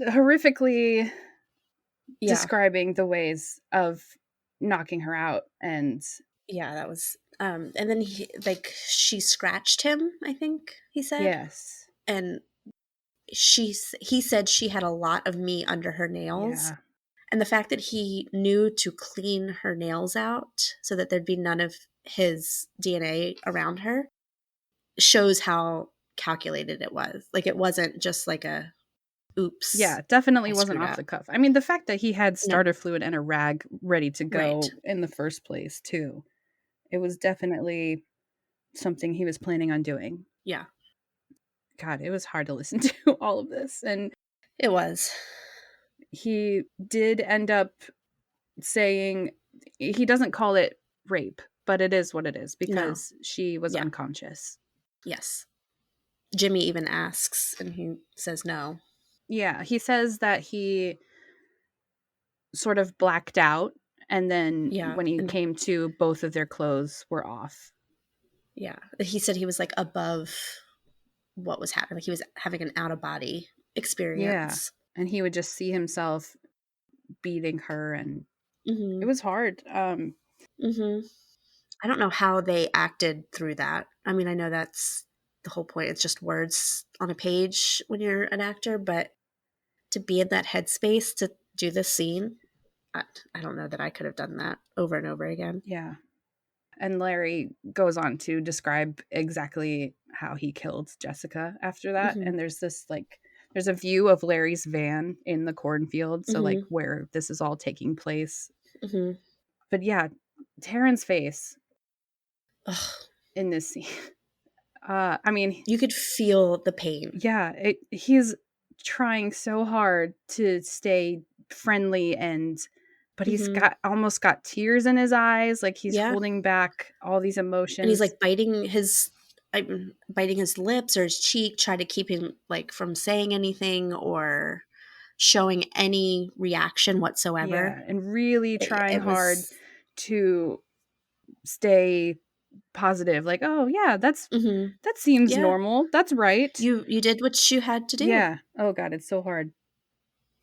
horrifically describing the ways of knocking her out. And that was and then she scratched him, I think he said. Yes. And he said she had a lot of meat under her nails. Yeah. And the fact that he knew to clean her nails out so that there'd be none of his DNA around her shows how calculated it was. It wasn't just a oops. Yeah, definitely I wasn't screwed off up. the cuff. I mean, the fact that he had No. starter fluid and a rag ready to go Right. in the first place, too. It was definitely something he was planning on doing. Yeah. God, it was hard to listen to all of this. And It was. he did end up saying he doesn't call it rape, but it is what it is because she was Yeah. unconscious. Yes. Jimmy even asks, and he says no. Yeah, he says that he sort of blacked out, and then Yeah. when he And came to, both of their clothes were off. yeah. He said he was like above what was happening. Like he was having an out of body Yeah, experience. and he would just see himself beating her, and Mm-hmm. it was hard. Mm-hmm. I don't know how they acted through that. I mean, I know that's the whole point. It's just words on a page when you're an actor, but to be in that headspace to do this scene, I don't know that I could have done that over and over again. Yeah. And Larry goes on to describe exactly how he killed Jessica after that. Mm-hmm. And there's a view of Larry's van in the cornfield. So, like, Mm-hmm. where this is all taking place. Mm-hmm. But yeah, Taryn's face Ugh. in this scene. I mean, You could feel the pain. yeah, he's trying so hard to stay friendly, but he's Mm-hmm. almost got tears in his eyes, like he's Yeah. holding back all these And emotions. he's like biting his lips or his cheek, trying to keep him like from saying anything or showing any reaction whatsoever. Yeah, and really trying It hard was to stay positive. Like, oh yeah, that seems yeah. normal. That's right. You did what you had to do. Yeah. Oh God, it's so hard.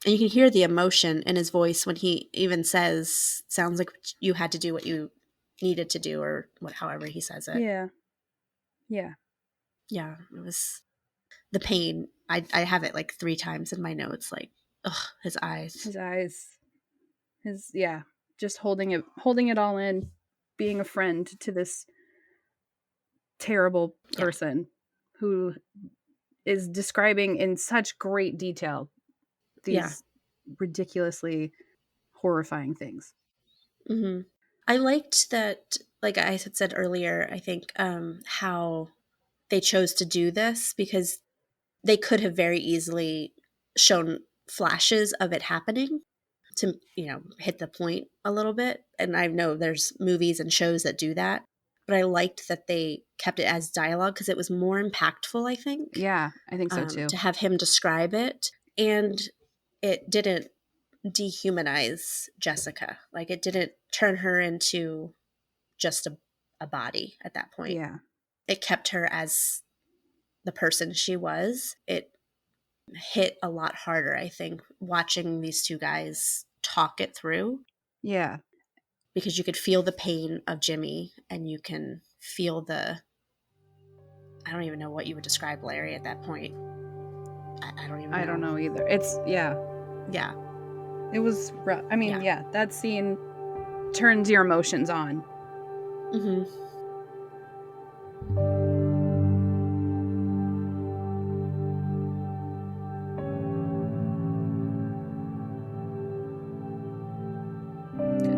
And you can hear the emotion in his voice when he even says, sounds like you had to do what you needed to do, or however he says it. Yeah. Yeah. Yeah, it was the pain. I have it like 3 times in my notes, like, ugh, his eyes. His eyes. Yeah. Just holding it all in, being a friend to this terrible person who is describing in such great detail these ridiculously horrifying things. Mm-hmm. I liked that, like I had said earlier, I think how they chose to do this, because they could have very easily shown flashes of it happening to, hit the point a little bit. And I know there's movies and shows that do that, but I liked that they kept it as dialogue because it was more impactful, I think. Yeah, I think so too. To have him describe it. And it didn't dehumanize Jessica. Like, it didn't turn her into just a body at that point. Yeah. It kept her as the person she was. It hit a lot harder, I think, watching these two guys talk it through. Yeah. Because you could feel the pain of Jimmy, and you can feel I don't even know what you would describe Larry at that point. I don't even know. I don't know either. It's, yeah. Yeah. It was rough. I mean, yeah, that scene turns your emotions on. Mm-hmm.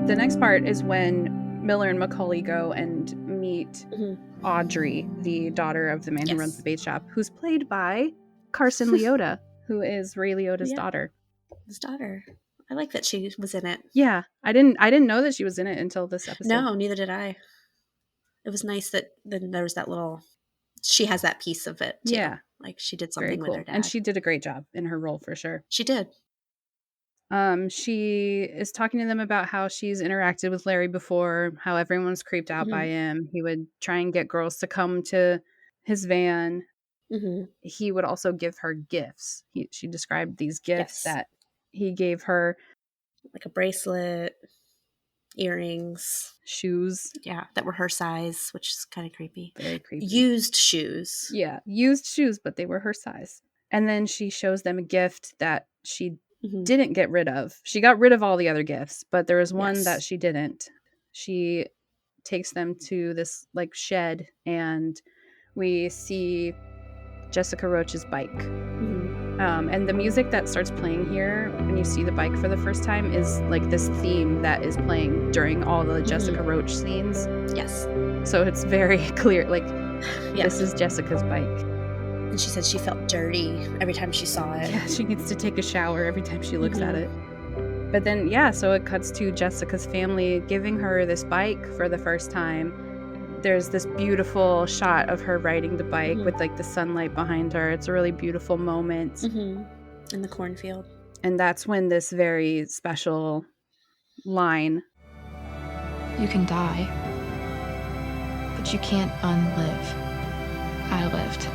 The next part is when Miller and Macaulay go and meet Audrey, the daughter of the man who runs the bait shop, who's played by Carson Leota, who is Ray Liotta's daughter. His daughter. I like that she was in it. Yeah, I didn't know that she was in it until this episode. No, neither did I. It was nice that then there was that little. She has that piece of it too. Yeah, like she did something with her dad, and she did a great job in her role for sure. She did. She is talking to them about how she's interacted with Larry before, how everyone's creeped out by him. He would try and get girls to come to his van. Mm-hmm. He would also give her gifts. She described these gifts that he gave her. Like a bracelet, earrings, shoes. Yeah, that were her size, which is kind of creepy. Very creepy. Used shoes. Yeah, used shoes, but they were her size. And then she shows them a gift that she didn't get rid of. She got rid of all the other gifts, but there was one that she didn't. She takes them to this like shed, and we see Jessica Roach's bike. And the music that starts playing here when you see the bike for the first time is like this theme that is playing during all the Jessica Roach scenes. Yes. So it's very clear, like, Yeah. this is Jessica's bike. And she said she felt dirty every time she saw it. Yeah, she needs to take a shower every time she looks at it. But then, yeah, so it cuts to Jessica's family giving her this bike for the first time. There's this beautiful shot of her riding the bike with like the sunlight behind her. It's a really beautiful moment. In the cornfield. And that's when this very special line. You can die, but you can't unlive. I lived.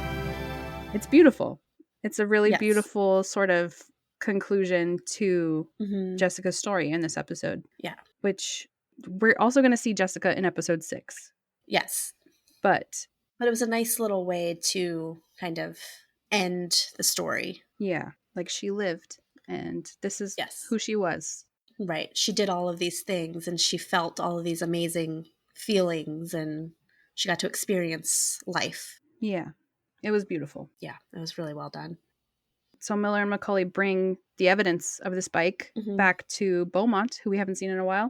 It's beautiful. It's a really beautiful sort of conclusion to Jessica's story in this episode. Yeah. Which we're also going to see Jessica in episode 6. Yes. But it was a nice little way to kind of end the story. Yeah. Like she lived and this is who she was. Right. She did all of these things and she felt all of these amazing feelings and she got to experience life. Yeah. It was beautiful. Yeah. It was really well done. So Miller and Macaulay bring the evidence of this bike back to Beaumont, who we haven't seen in a while.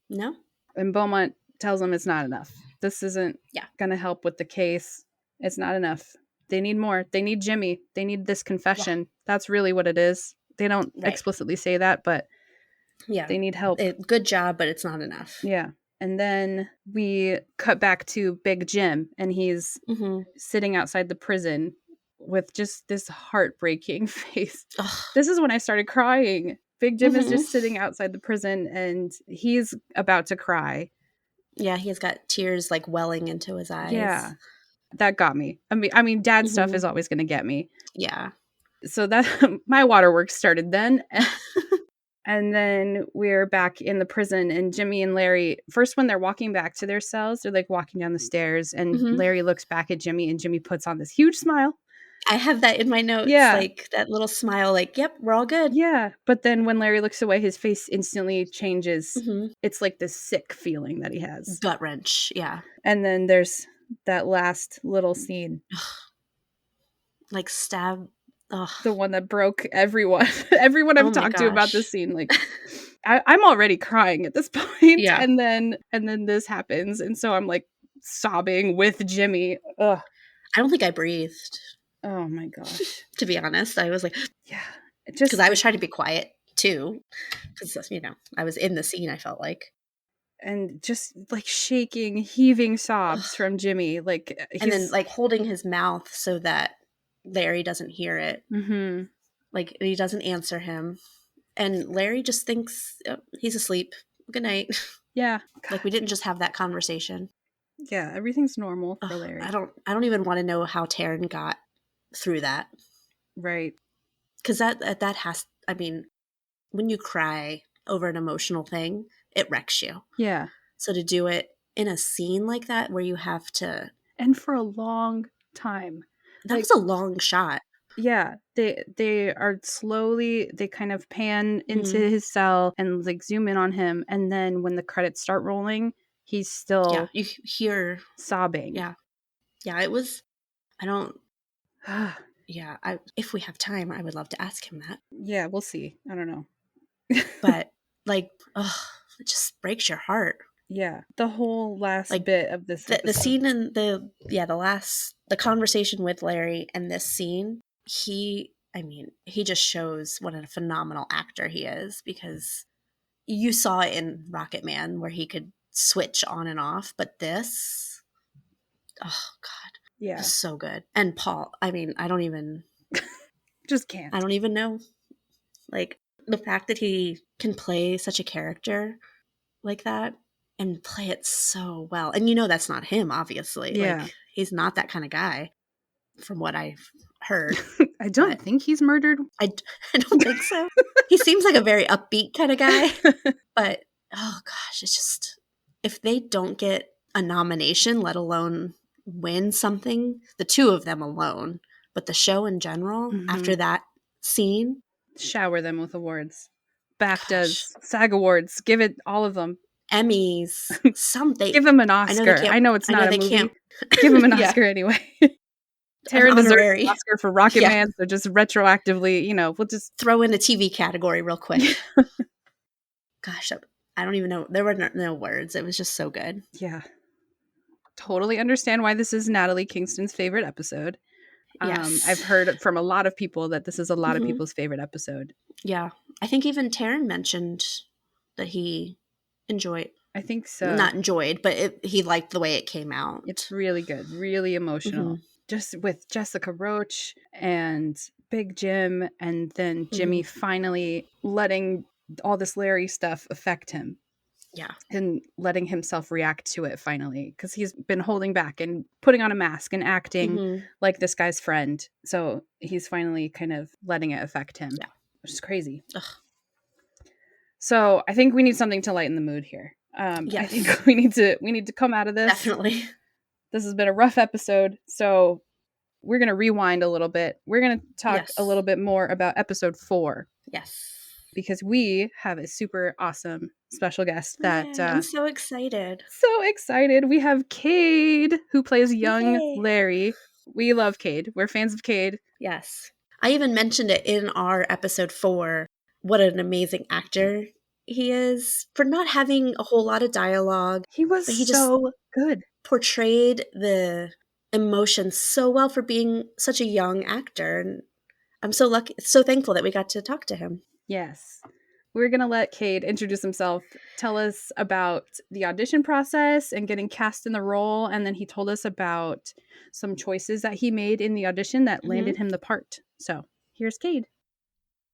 No. And Beaumont tells them it's not enough. This isn't going to help with the case. It's not enough. They need more. They need Jimmy. They need this confession. Yeah. That's really what it is. They don't explicitly say that, but they need help. Good job, but it's not enough. Yeah. And then we cut back to Big Jim, and he's sitting outside the prison with just this heartbreaking face. Ugh. This is when I started crying. Big Jim is just sitting outside the prison, and he's about to cry. Yeah, he's got tears like welling into his eyes. Yeah. That got me. I mean, dad stuff is always going to get me. Yeah. So that my waterworks started then. And then we're back in the prison, and Jimmy and Larry, first when they're walking back to their cells, they're like walking down the stairs, and Larry looks back at Jimmy, and Jimmy puts on this huge smile. I have that in my notes. Yeah. Like that little smile, like, yep, we're all good. Yeah. But then when Larry looks away, his face instantly changes. It's like this sick feeling that he has. Gut wrench. Yeah. And then there's that last little scene. Like stab. Ugh. The one that broke everyone. Everyone I've talked to about this scene. Like, I'm already crying at this point. Yeah. And then this happens. And so I'm like sobbing with Jimmy. Ugh. I don't think I breathed. Oh my gosh. To be honest, I was like, yeah. Because I was trying to be quiet too. Because, I was in the scene, I felt like. And just like shaking, heaving sobs from Jimmy. Like, and then like holding his mouth so that Larry doesn't hear it. Like he doesn't answer him. And Larry just thinks he's asleep. Good night. Yeah. Like we didn't just have that conversation. Yeah, everything's normal for Larry. I don't even want to know how Taryn got through that. Right. Because that has, when you cry over an emotional thing, it wrecks you. Yeah. So to do it in a scene like that where you have to. And for a long time. That was a long shot. Yeah. They are slowly, they kind of pan into his cell and like zoom in on him. And then when the credits start rolling, he's still you hear sobbing. Yeah. Yeah, it was, if we have time, I would love to ask him that. Yeah, we'll see. I don't know. But like, it just breaks your heart. Yeah. The whole last bit of this the scene in the conversation with Larry and this scene, he just shows what a phenomenal actor he is, because you saw it in Rocket Man where he could switch on and off, but this, oh God. Yeah. So good. And Paul, I don't even. Just can't. I don't even know. Like, the fact that he can play such a character like that and play it so well. And that's not him, obviously. Yeah. Like, he's not that kind of guy, from what I've heard. I don't think he's murdered. I don't think so. He seems like a very upbeat kind of guy. But, oh gosh, it's just, if they don't get a nomination, let alone win something, the two of them alone, but the show in general, after that scene. Shower them with awards. BAFTAs, SAG Awards, give it all of them. Emmys, something. Give him an Oscar. I know it's not a movie. Give him an Oscar anyway. Taryn deserves honorary an Oscar for Rocket Yeah. Man, so just retroactively, we'll just throw in a TV category real quick. Gosh, I don't even know. There were no words. It was just so good. Yeah. Totally understand why this is Natalie Kingston's favorite episode. Yes. I've heard from a lot of people that this is a lot of Mhm. people's favorite episode. Yeah. I think even Taryn mentioned that he enjoyed, I think so. not enjoyed, but he liked the way it came out. It's really good, really emotional. Mhm. Just with Jessica Roach and Big Jim, and then Jimmy finally letting all this Larry stuff affect him. Yeah. And letting himself react to it finally, because he's been holding back and putting on a mask and acting like this guy's friend. So he's finally kind of letting it affect him, which is crazy. Ugh. So I think we need something to lighten the mood here. Yes. I think we need to come out of this. Definitely. This has been a rough episode, so we're going to rewind a little bit. We're going to talk a little bit more about episode 4. Yes. Because we have a super awesome special guest that I'm so excited. So excited. We have Cade, who plays young Larry. We love Cade. We're fans of Cade. Yes. I even mentioned it in our episode 4, what an amazing actor he is for not having a whole lot of dialogue. He was so good. Portrayed the emotion so well for being such a young actor. And I'm so lucky, so thankful that we got to talk to him. Yes. We're going to let Cade introduce himself, tell us about the audition process and getting cast in the role. And then he told us about some choices that he made in the audition that landed him the part. So here's Cade.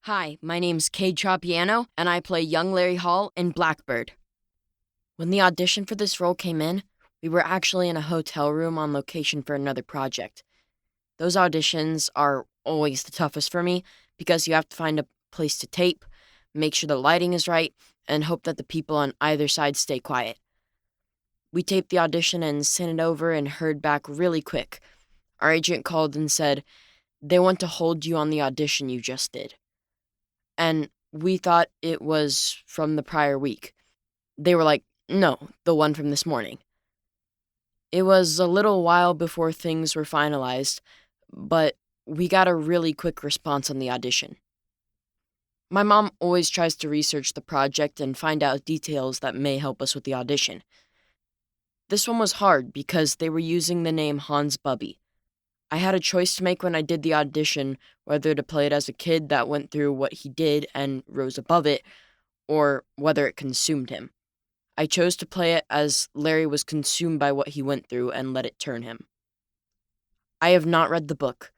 Hi, my name's Cade Tropeano, and I play young Larry Hall in Blackbird. When the audition for this role came in, we were actually in a hotel room on location for another project. Those auditions are always the toughest for me because you have to find a place to tape, make sure the lighting is right, and hope that the people on either side stay quiet. We taped the audition and sent it over and heard back really quick. Our agent called and said, "They want to hold you on the audition you just did." And we thought it was from the prior week. They were like, "No, the one from this morning." It was a little while before things were finalized, but we got a really quick response on the audition. My mom always tries to research the project and find out details that may help us with the audition. This one was hard because they were using the name Hans Bubby. I had a choice to make when I did the audition, whether to play it as a kid that went through what he did and rose above it, or whether it consumed him. I chose to play it as Larry was consumed by what he went through and let it turn him. I have not read the book.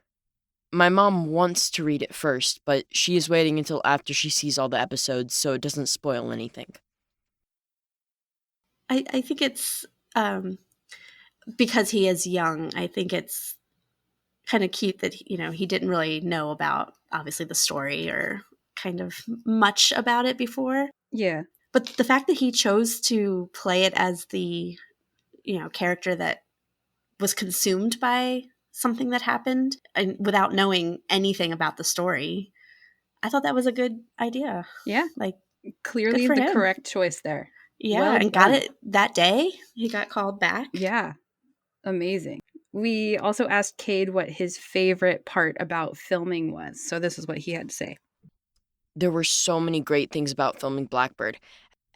My mom wants to read it first, but she is waiting until after she sees all the episodes so it doesn't spoil anything. I think it's because he is young. I think it's kind of cute that he didn't really know about obviously the story or kind of much about it before. Yeah. But the fact that he chose to play it as the character that was consumed by something that happened and without knowing anything about the story, I thought that was a good idea. Yeah. Like clearly the correct choice there. Yeah, well and got it that day. He got called back. Yeah. Amazing. We also asked Cade what his favorite part about filming was. So this is what he had to say. There were so many great things about filming Blackbird.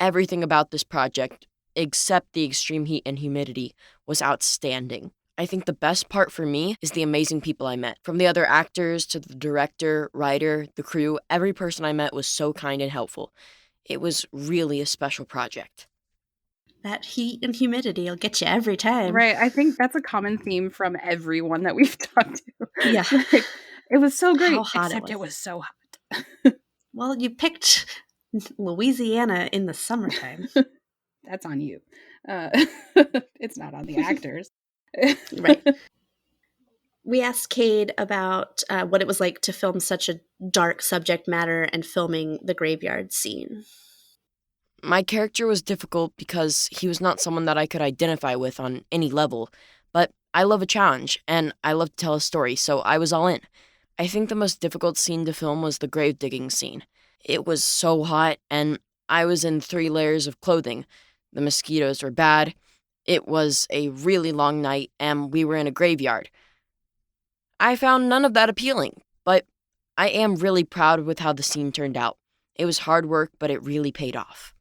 Everything about this project, except the extreme heat and humidity, was outstanding. I think the best part for me is the amazing people I met. From the other actors to the director, writer, the crew, every person I met was so kind and helpful. It was really a special project. That heat and humidity will get you every time. Right. I think that's a common theme from everyone that we've talked to. Yeah. Like, it was so great, how hot except it was so hot. Well, you picked Louisiana in the summertime. That's on you. It's not on the actors. Right. We asked Cade about what it was like to film such a dark subject matter and filming the graveyard scene. My character was difficult because he was not someone that I could identify with on any level, but I love a challenge, and I love to tell a story, so I was all in. I think the most difficult scene to film was the grave digging scene. It was so hot, and I was in 3 layers of clothing. The mosquitoes were bad. It was a really long night, and we were in a graveyard. I found none of that appealing, but I am really proud with how the scene turned out. It was hard work, but it really paid off.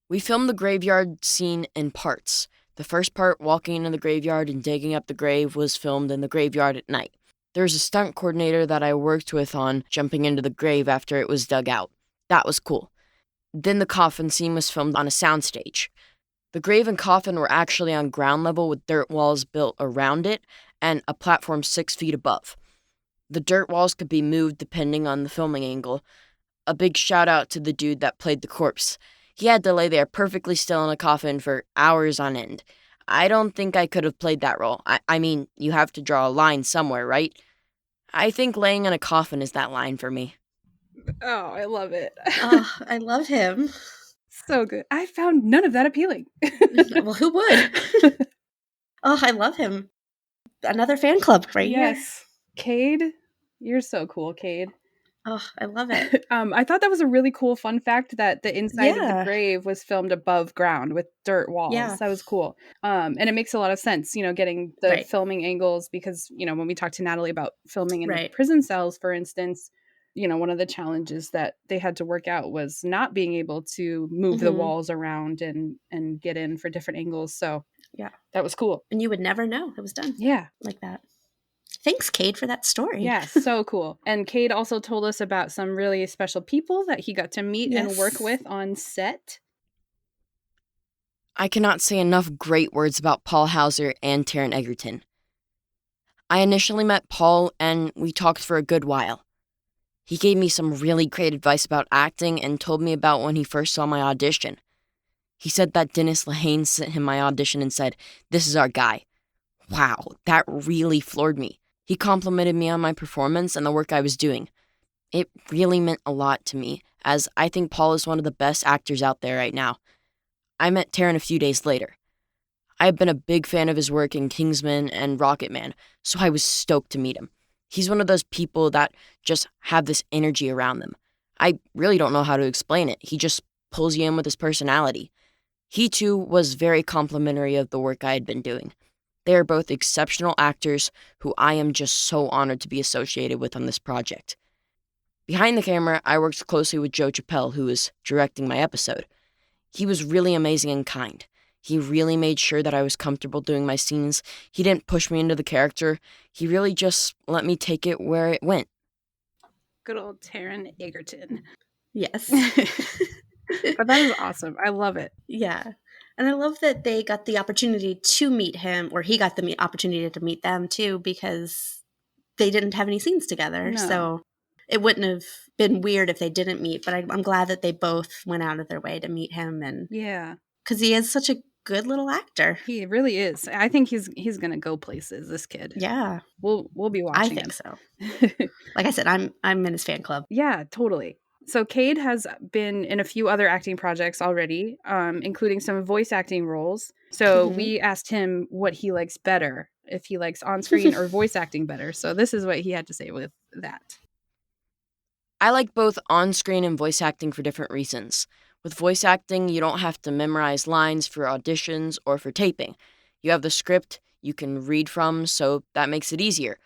We filmed the graveyard scene in parts. The first part, walking into the graveyard and digging up the grave, was filmed in the graveyard at night. There was a stunt coordinator that I worked with on jumping into the grave after it was dug out. That was cool. Then the coffin scene was filmed on a soundstage. The grave and coffin were actually on ground level with dirt walls built around it and a platform 6 feet above. The dirt walls could be moved depending on the filming angle. A big shout out to the dude that played the corpse. He had to lay there perfectly still in a coffin for hours on end. I don't think I could have played that role. I mean, you have to draw a line somewhere, right? I think laying in a coffin is that line for me. Oh, I love it. Oh, I love him. So good. I found none of that appealing. Well, who would? Oh, I love him. Another fan club right here. Yes. Cade, you're so cool, Cade. Oh, I love it. I thought that was a really cool fun fact that the inside of the Yeah. grave was filmed above ground with dirt walls. Yeah. That was cool. And it makes a lot of sense, getting the Right. filming angles because, when we talked to Natalie about filming in Right. prison cells, for instance, one of the challenges that they had to work out was not being able to move the Mhm. walls around and get in for different angles. So Yeah. that was cool. And you would never know it was done Yeah. like that. Thanks, Cade, for that story. Yeah, so cool. And Cade also told us about some really special people that he got to meet and work Yes. with on set. I cannot say enough great words about Paul Hauser and Taron Egerton. I initially met Paul and we talked for a good while. He gave me some really great advice about acting and told me about when he first saw my audition. He said that Dennis Lehane sent him my audition and said, "This is our guy." Wow, that really floored me. He complimented me on my performance and the work I was doing. It really meant a lot to me, as I think Paul is one of the best actors out there right now. I met Taron a few days later. I have been a big fan of his work in Kingsman and Rocketman, so I was stoked to meet him. He's one of those people that just have this energy around them. I really don't know how to explain it. He just pulls you in with his personality. He too was very complimentary of the work I had been doing. They are both exceptional actors who I am just so honored to be associated with on this project. Behind the camera, I worked closely with Joe Chappelle, who was directing my episode. He was really amazing and kind. He really made sure that I was comfortable doing my scenes. He didn't push me into the character. He really just let me take it where it went. Good old Taron Egerton. Yes. But that is awesome. I love it. Yeah. And I love that they got the opportunity to meet him, or he got the opportunity to meet them too, because they didn't have any scenes together. No. So it wouldn't have been weird if they didn't meet, but I'm glad that they both went out of their way to meet him, and Yeah. because he is such a good little actor. He really is. I think he's going to go places, this kid. Yeah. We'll be I watching think him. so. Like I said, I'm in his fan club. Yeah, totally. So Cade has been in a few other acting projects already, including some voice acting roles. So we asked him what he likes better, if he likes on-screen or voice acting better. So this is what he had to say with that. I like both on-screen and voice acting for different reasons. With voice acting, you don't have to memorize lines for auditions or for taping. You have the script you can read from, so that makes it easier.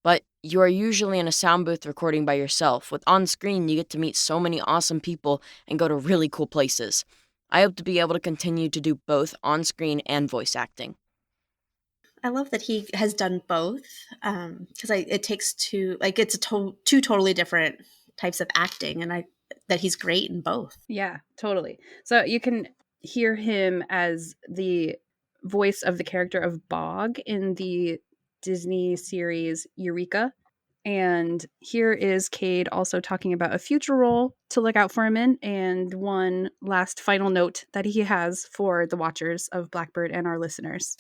But you are usually in a sound booth recording by yourself. With on-screen, you get to meet so many awesome people and go to really cool places. I hope to be able to continue to do both on-screen and voice acting. I love that he has done both, because it takes two totally different types of acting, and that he's great in both. Yeah, totally. So you can hear him as the voice of the character of Bog in the Disney series Eureka. And here is Cade also talking about a future role to look out for him in, and one last final note that he has for the watchers of Blackbird and our listeners.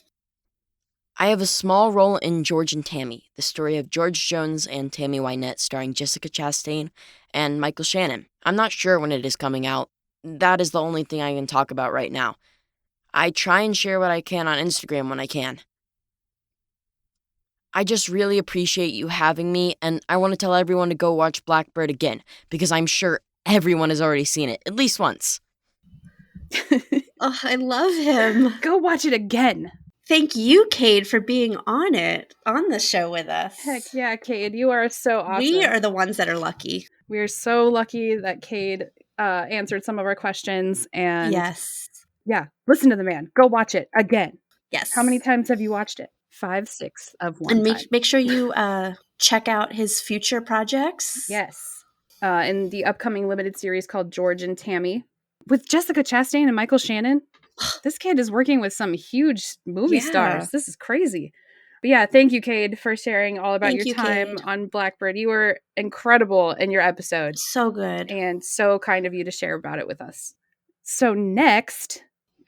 I have a small role in George and Tammy, the story of George Jones and Tammy Wynette, starring Jessica Chastain and Michael Shannon. I'm not sure when it is coming out. That is the only thing I can talk about right now. I try and share what I can on Instagram when I can. I just really appreciate you having me, and I want to tell everyone to go watch Blackbird again, because I'm sure everyone has already seen it, at least once. Oh, I love him. Go watch it again. Thank you, Cade, for being on the show with us. Heck yeah, Cade. You are so awesome. We are the ones that are lucky. We are so lucky that Cade answered some of our questions. And yes. Yeah, listen to the man. Go watch it again. Yes. How many times have you watched it? 5, 6 of one and time. make sure you check out his future projects. Yes. In the upcoming limited series called George and Tammy with Jessica Chastain and Michael Shannon. This kid is working with some huge movie stars. This is crazy. But yeah, thank you, Cade, for sharing all about your time on Blackbird. You were incredible in your episode. So good. And so kind of you to share about it with us. So next,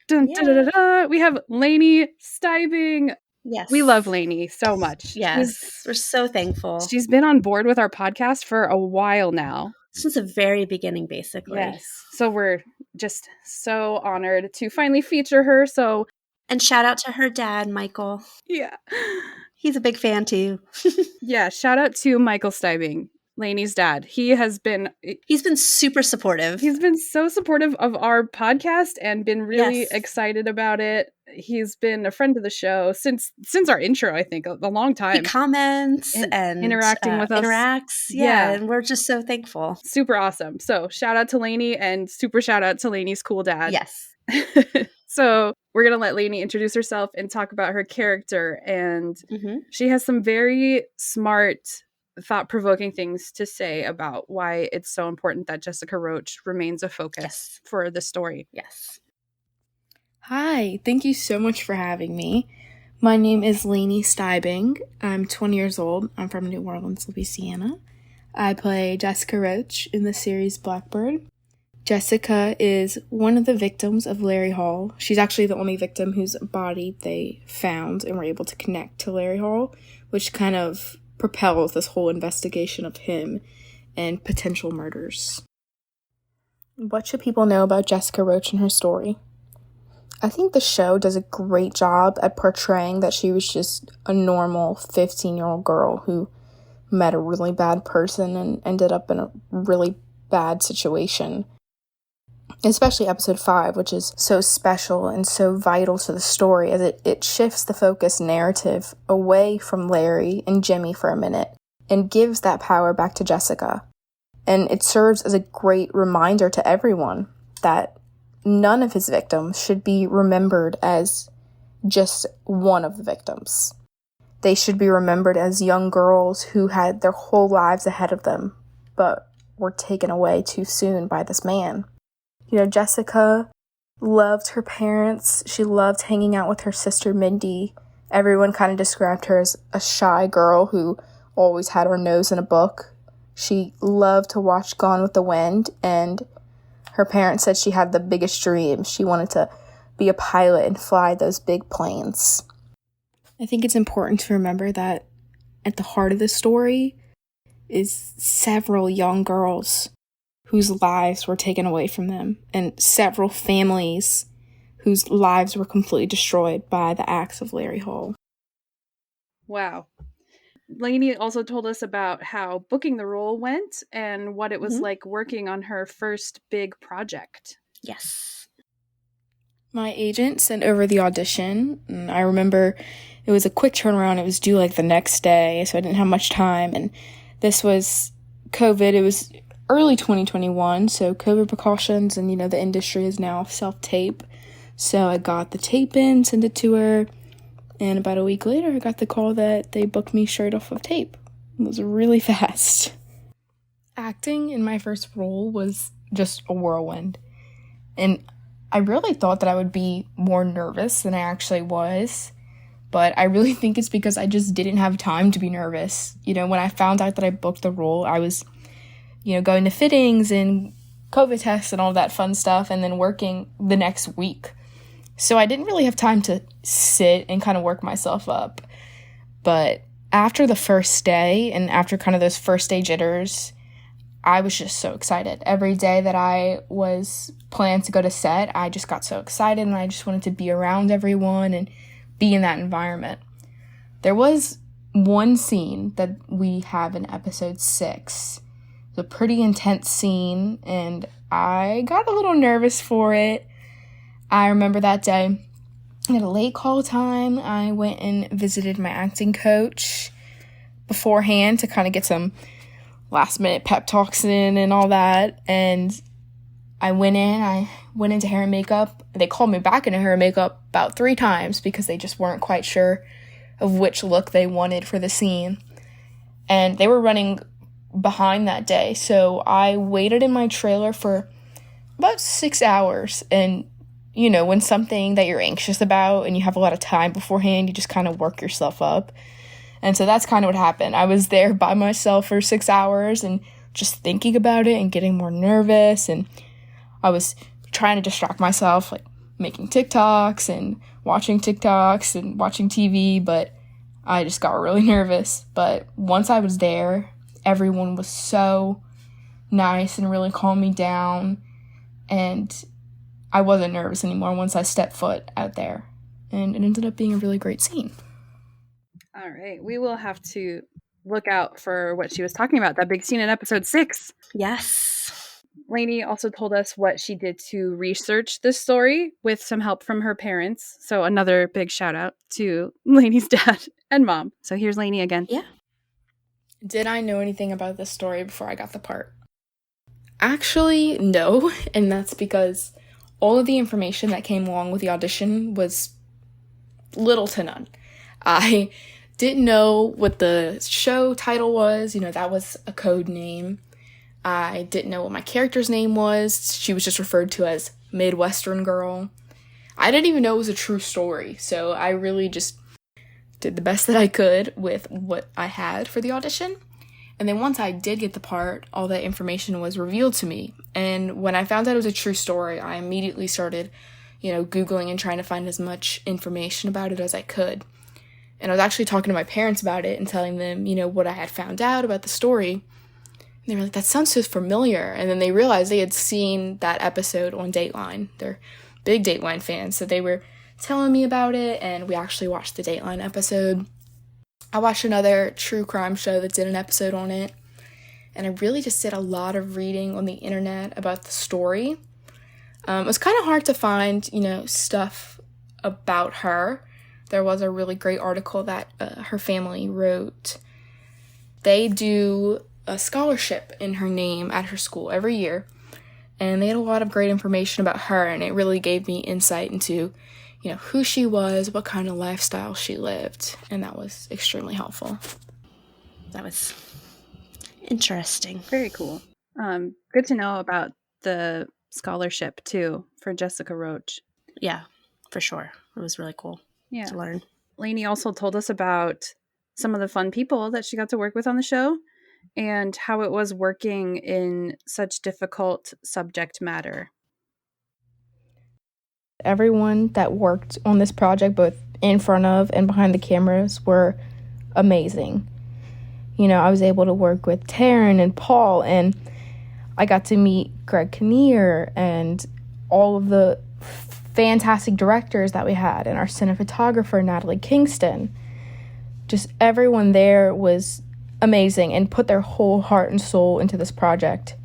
we have Laney Stiebing. Yes. We love Laney so much. Yes. We're so thankful. She's been on board with our podcast for a while now. Since the very beginning, basically. Yes. So we're just so honored to finally feature her. And shout out to her dad, Michael. Yeah. He's a big fan too. Yeah. Shout out to Michael Stiebing, Laney's dad. He's been super supportive. He's been so supportive of our podcast and been really excited about it. He's been a friend of the show since our intro, I think, a long time. He comments and interacting with us. Interacts. Yeah. And we're just so thankful. Super awesome. So shout out to Laney and super shout out to Laney's cool dad. Yes. So we're going to let Laney introduce herself and talk about her character. And she has some very smart, thought-provoking things to say about why it's so important that Jessica Roach remains a focus for the story. Yes. Hi, thank you so much for having me. My name is Laney Stiebing. I'm 20 years old. I'm from New Orleans, Louisiana. I play Jessica Roach in the series Blackbird. Jessica is one of the victims of Larry Hall. She's actually the only victim whose body they found and were able to connect to Larry Hall, which kind of propels this whole investigation of him and potential murders. What should people know about Jessica Roach and her story? I think the show does a great job at portraying that she was just a normal 15-year-old girl who met a really bad person and ended up in a really bad situation. Especially episode 5, which is so special and so vital to the story as it shifts the focus narrative away from Larry and Jimmy for a minute and gives that power back to Jessica. And it serves as a great reminder to everyone that none of his victims should be remembered as just one of the victims. They should be remembered as young girls who had their whole lives ahead of them, but were taken away too soon by this man. You know, Jessica loved her parents. She loved hanging out with her sister Mindy. Everyone kind of described her as a shy girl who always had her nose in a book. She loved to watch Gone with the Wind, and her parents said she had the biggest dreams. She wanted to be a pilot and fly those big planes. I think it's important to remember that at the heart of the story is several young girls whose lives were taken away from them, and several families whose lives were completely destroyed by the acts of Larry Hall. Wow. Laney also told us about how booking the role went and what it was like working on her first big project. Yes. My agent sent over the audition, and I remember it was a quick turnaround. It was due like the next day, so I didn't have much time, and this was COVID. It was early 2021, so COVID precautions, and the industry is now self-tape. So I got the tape in, sent it to her, and about a week later I got the call that they booked me straight off of tape. It was really fast. Acting in my first role was just a whirlwind, and I really thought that I would be more nervous than I actually was, but I really think it's because I just didn't have time to be nervous. When I found out that I booked the role, I was going to fittings and COVID tests and all that fun stuff, and then working the next week. So I didn't really have time to sit and kind of work myself up. But after the first day, and after kind of those first day jitters, I was just so excited. Every day that I was planned to go to set, I just got so excited, and I just wanted to be around everyone and be in that environment. There was one scene that we have in episode 6. It's a pretty intense scene, and I got a little nervous for it. I remember that day, At a late call time, I went and visited my acting coach beforehand to kind of get some last-minute pep talks in and all that. And I went into hair and makeup. They called me back into hair and makeup about 3 times because they just weren't quite sure of which look they wanted for the scene. And they were running behind that day, so I waited in my trailer for about 6 hours. And you know, when something that you're anxious about and you have a lot of time beforehand, you just kind of work yourself up. And so that's kind of what happened. I was there by myself for 6 hours and just thinking about it and getting more nervous. And I was trying to distract myself, like making TikToks and watching TV, but I just got really nervous. But once I was there, everyone was so nice and really calmed me down. And I wasn't nervous anymore once I stepped foot out there. And it ended up being a really great scene. All right. We will have to look out for what she was talking about, that big scene in episode 6. Yes. Laney also told us what she did to research this story with some help from her parents. So another big shout out to Laney's dad and mom. So here's Laney again. Yeah. Did I know anything about this story before I got the part? Actually, no. And that's because all of the information that came along with the audition was little to none. I didn't know what the show title was. You know, that was a code name. I didn't know what my character's name was. She was just referred to as Midwestern Girl. I didn't even know it was a true story. So I really just did the best that I could with what I had for the audition. And then once I did get the part, all that information was revealed to me. And when I found out it was a true story, I immediately started, Googling and trying to find as much information about it as I could. And I was actually talking to my parents about it and telling them, what I had found out about the story. And they were like, that sounds so familiar. And then they realized they had seen that episode on Dateline. They're big Dateline fans, so they were telling me about it, and we actually watched the Dateline episode. I watched another true crime show that did an episode on it, and I really just did a lot of reading on the internet about the story. It was kind of hard to find, stuff about her. There was a really great article that her family wrote. They do a scholarship in her name at her school every year, and they had a lot of great information about her, and it really gave me insight into who she was, what kind of lifestyle she lived, and that was extremely helpful. That was interesting. Very cool. Good to know about the scholarship, too, for Jessica Roach. Yeah, for sure. It was really cool to learn. Laney also told us about some of the fun people that she got to work with on the show and how it was working in such difficult subject matter. Everyone that worked on this project, both in front of and behind the cameras, were amazing. I was able to work with Taryn and Paul, and I got to meet Greg Kinnear and all of the fantastic directors that we had, and our cinematographer, Natalie Kingston. Just everyone there was amazing and put their whole heart and soul into this project.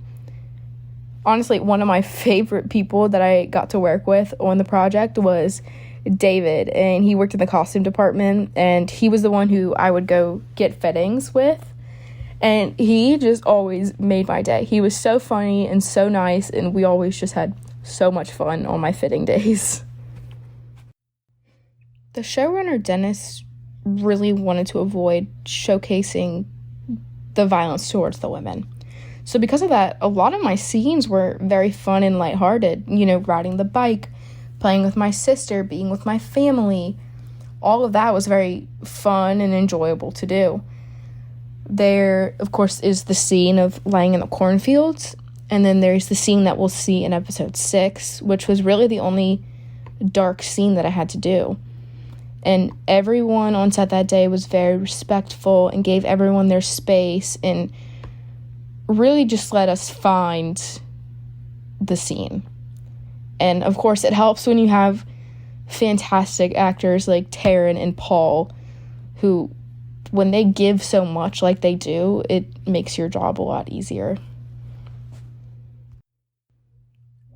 Honestly, one of my favorite people that I got to work with on the project was David, and he worked in the costume department, and he was the one who I would go get fittings with, and he just always made my day. He was so funny and so nice, and we always just had so much fun on my fitting days. The showrunner, Dennis, really wanted to avoid showcasing the violence towards the women. So because of that, a lot of my scenes were very fun and lighthearted. Riding the bike, playing with my sister, being with my family. All of that was very fun and enjoyable to do. There, of course, is the scene of lying in the cornfields. And then there's the scene that we'll see in episode 6, which was really the only dark scene that I had to do. And everyone on set that day was very respectful and gave everyone their space and really just let us find the scene. And of course, it helps when you have fantastic actors like Taryn and Paul, who, when they give so much like they do, it makes your job a lot easier.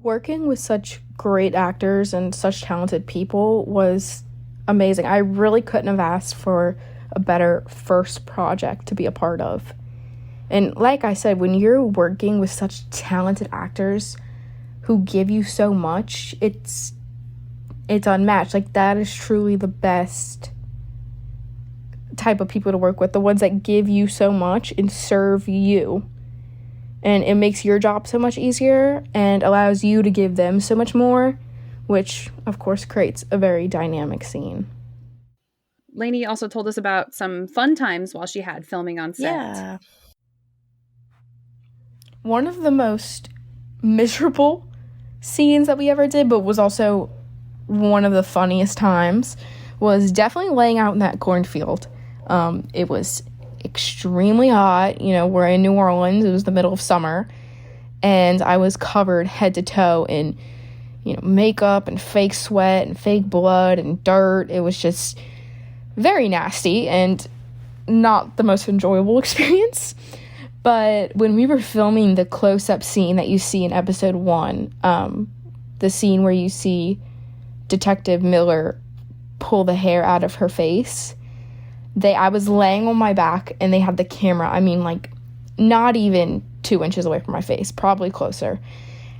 Working with such great actors and such talented people was amazing. I really couldn't have asked for a better first project to be a part of. And like I said, when you're working with such talented actors who give you so much, it's unmatched. Like, that is truly the best type of people to work with, the ones that give you so much and serve you. And it makes your job so much easier and allows you to give them so much more, which, of course, creates a very dynamic scene. Laney also told us about some fun times while she had filming on set. Yeah. One of the most miserable scenes that we ever did, but was also one of the funniest times, was definitely laying out in that cornfield. It was extremely hot. You know, we're in New Orleans. It was the middle of summer. And I was covered head to toe in, you know, makeup and fake sweat and fake blood and dirt. It was just very nasty and not the most enjoyable experience. But when we were filming the close-up scene that you see in episode 1, the scene where you see Detective Miller pull the hair out of her face, I was laying on my back and they had the camera, I mean, like, not even 2 inches away from my face, probably closer.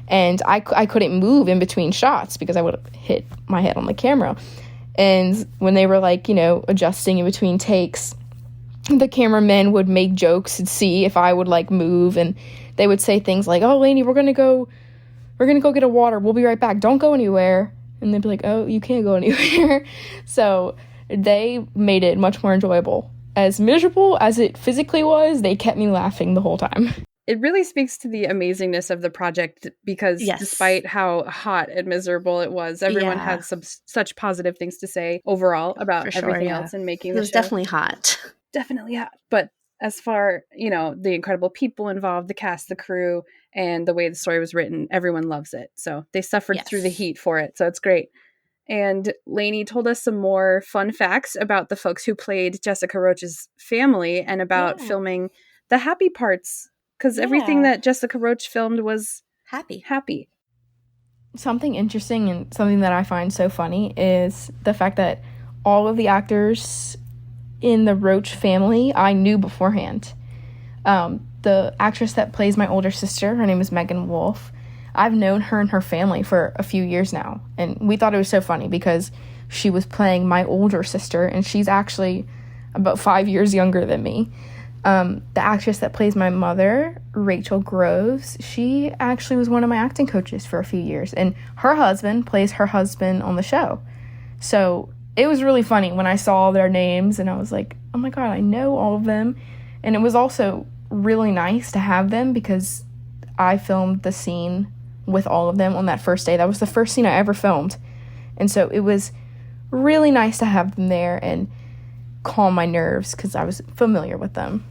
And I couldn't move in between shots because I would have hit my head on the camera. And when they were, like, you know, adjusting in between takes, the cameramen would make jokes and see if I would, like, move, and they would say things like, "Oh, Laney, we're gonna go get a water. We'll be right back. Don't go anywhere." And they'd be like, "Oh, you can't go anywhere." So they made it much more enjoyable. As miserable as it physically was, they kept me laughing the whole time. It really speaks to the amazingness of the project because despite how hot and miserable it was, everyone had such positive things to say overall about everything else and making the show. It was definitely hot. Definitely hot. But as far, you know, the incredible people involved, the cast, the crew, and the way the story was written, everyone loves it. So they suffered through the heat for it. So it's great. And Laney told us some more fun facts about the folks who played Jessica Roach's family and about filming the happy parts, because everything that Jessica Roach filmed was happy. Something interesting and something that I find so funny is the fact that all of the actors in the Roach family I knew beforehand. The actress that plays my older sister, her name is Megan Wolf. I've known her and her family for a few years now, and we thought it was so funny because she was playing my older sister, and she's actually about 5 years younger than me. The actress that plays my mother, Rachel Groves, she actually was one of my acting coaches for a few years, and her husband plays her husband on the show. So it was really funny when I saw their names, and I was like, oh my god, I know all of them. And it was also really nice to have them because I filmed the scene with all of them on that first day. That was the first scene I ever filmed. And so it was really nice to have them there and calm my nerves because I was familiar with them.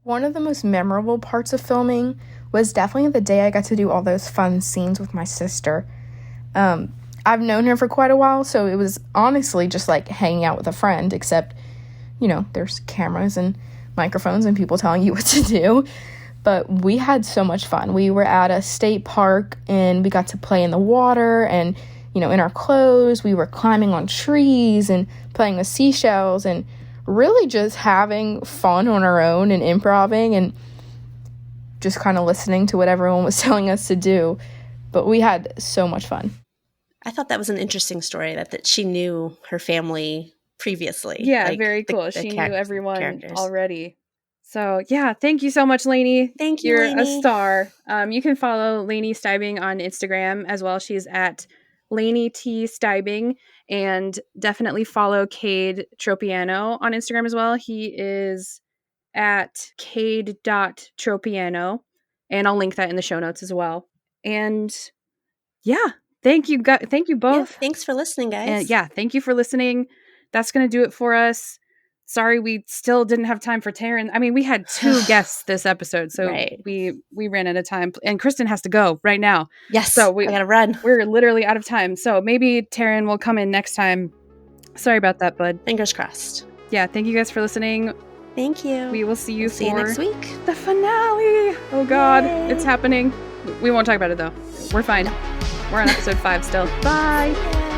One of the most memorable parts of filming was definitely the day I got to do all those fun scenes with my sister. I've known her for quite a while, so it was honestly just like hanging out with a friend, except, you know, there's cameras and microphones and people telling you what to do. But we had so much fun. We were at a state park and we got to play in the water and, you know, in our clothes. We were climbing on trees and playing with seashells and really just having fun on our own and improvising and just kind of listening to what everyone was telling us to do. But we had so much fun. I thought that was an interesting story that she knew her family previously. Yeah, like very cool. She knew everyone already. So, yeah, thank you so much, Laney. Thank you, You're Laney. a star. You can follow Laney Stiebing on Instagram as well. She's at Laney T. Stiebing. And definitely follow Cade Tropeano on Instagram as well. He is at cade.tropeano. And I'll link that in the show notes as well. And, yeah, thank you both. Yeah, thanks for listening, guys. And, thank you for listening. That's going to do it for us. Sorry, we still didn't have time for Taryn. I mean, we had 2 guests this episode, so we ran out of time. And Kristin has to go right now. Yes, so I gotta run. We're literally out of time. So maybe Taryn will come in next time. Sorry about that, bud. Fingers crossed. Yeah, thank you guys for listening. Thank you. We will see you see you next week. The finale. Oh, God, It's happening. We won't talk about it, though. We're fine. We're on episode 5 still. Bye!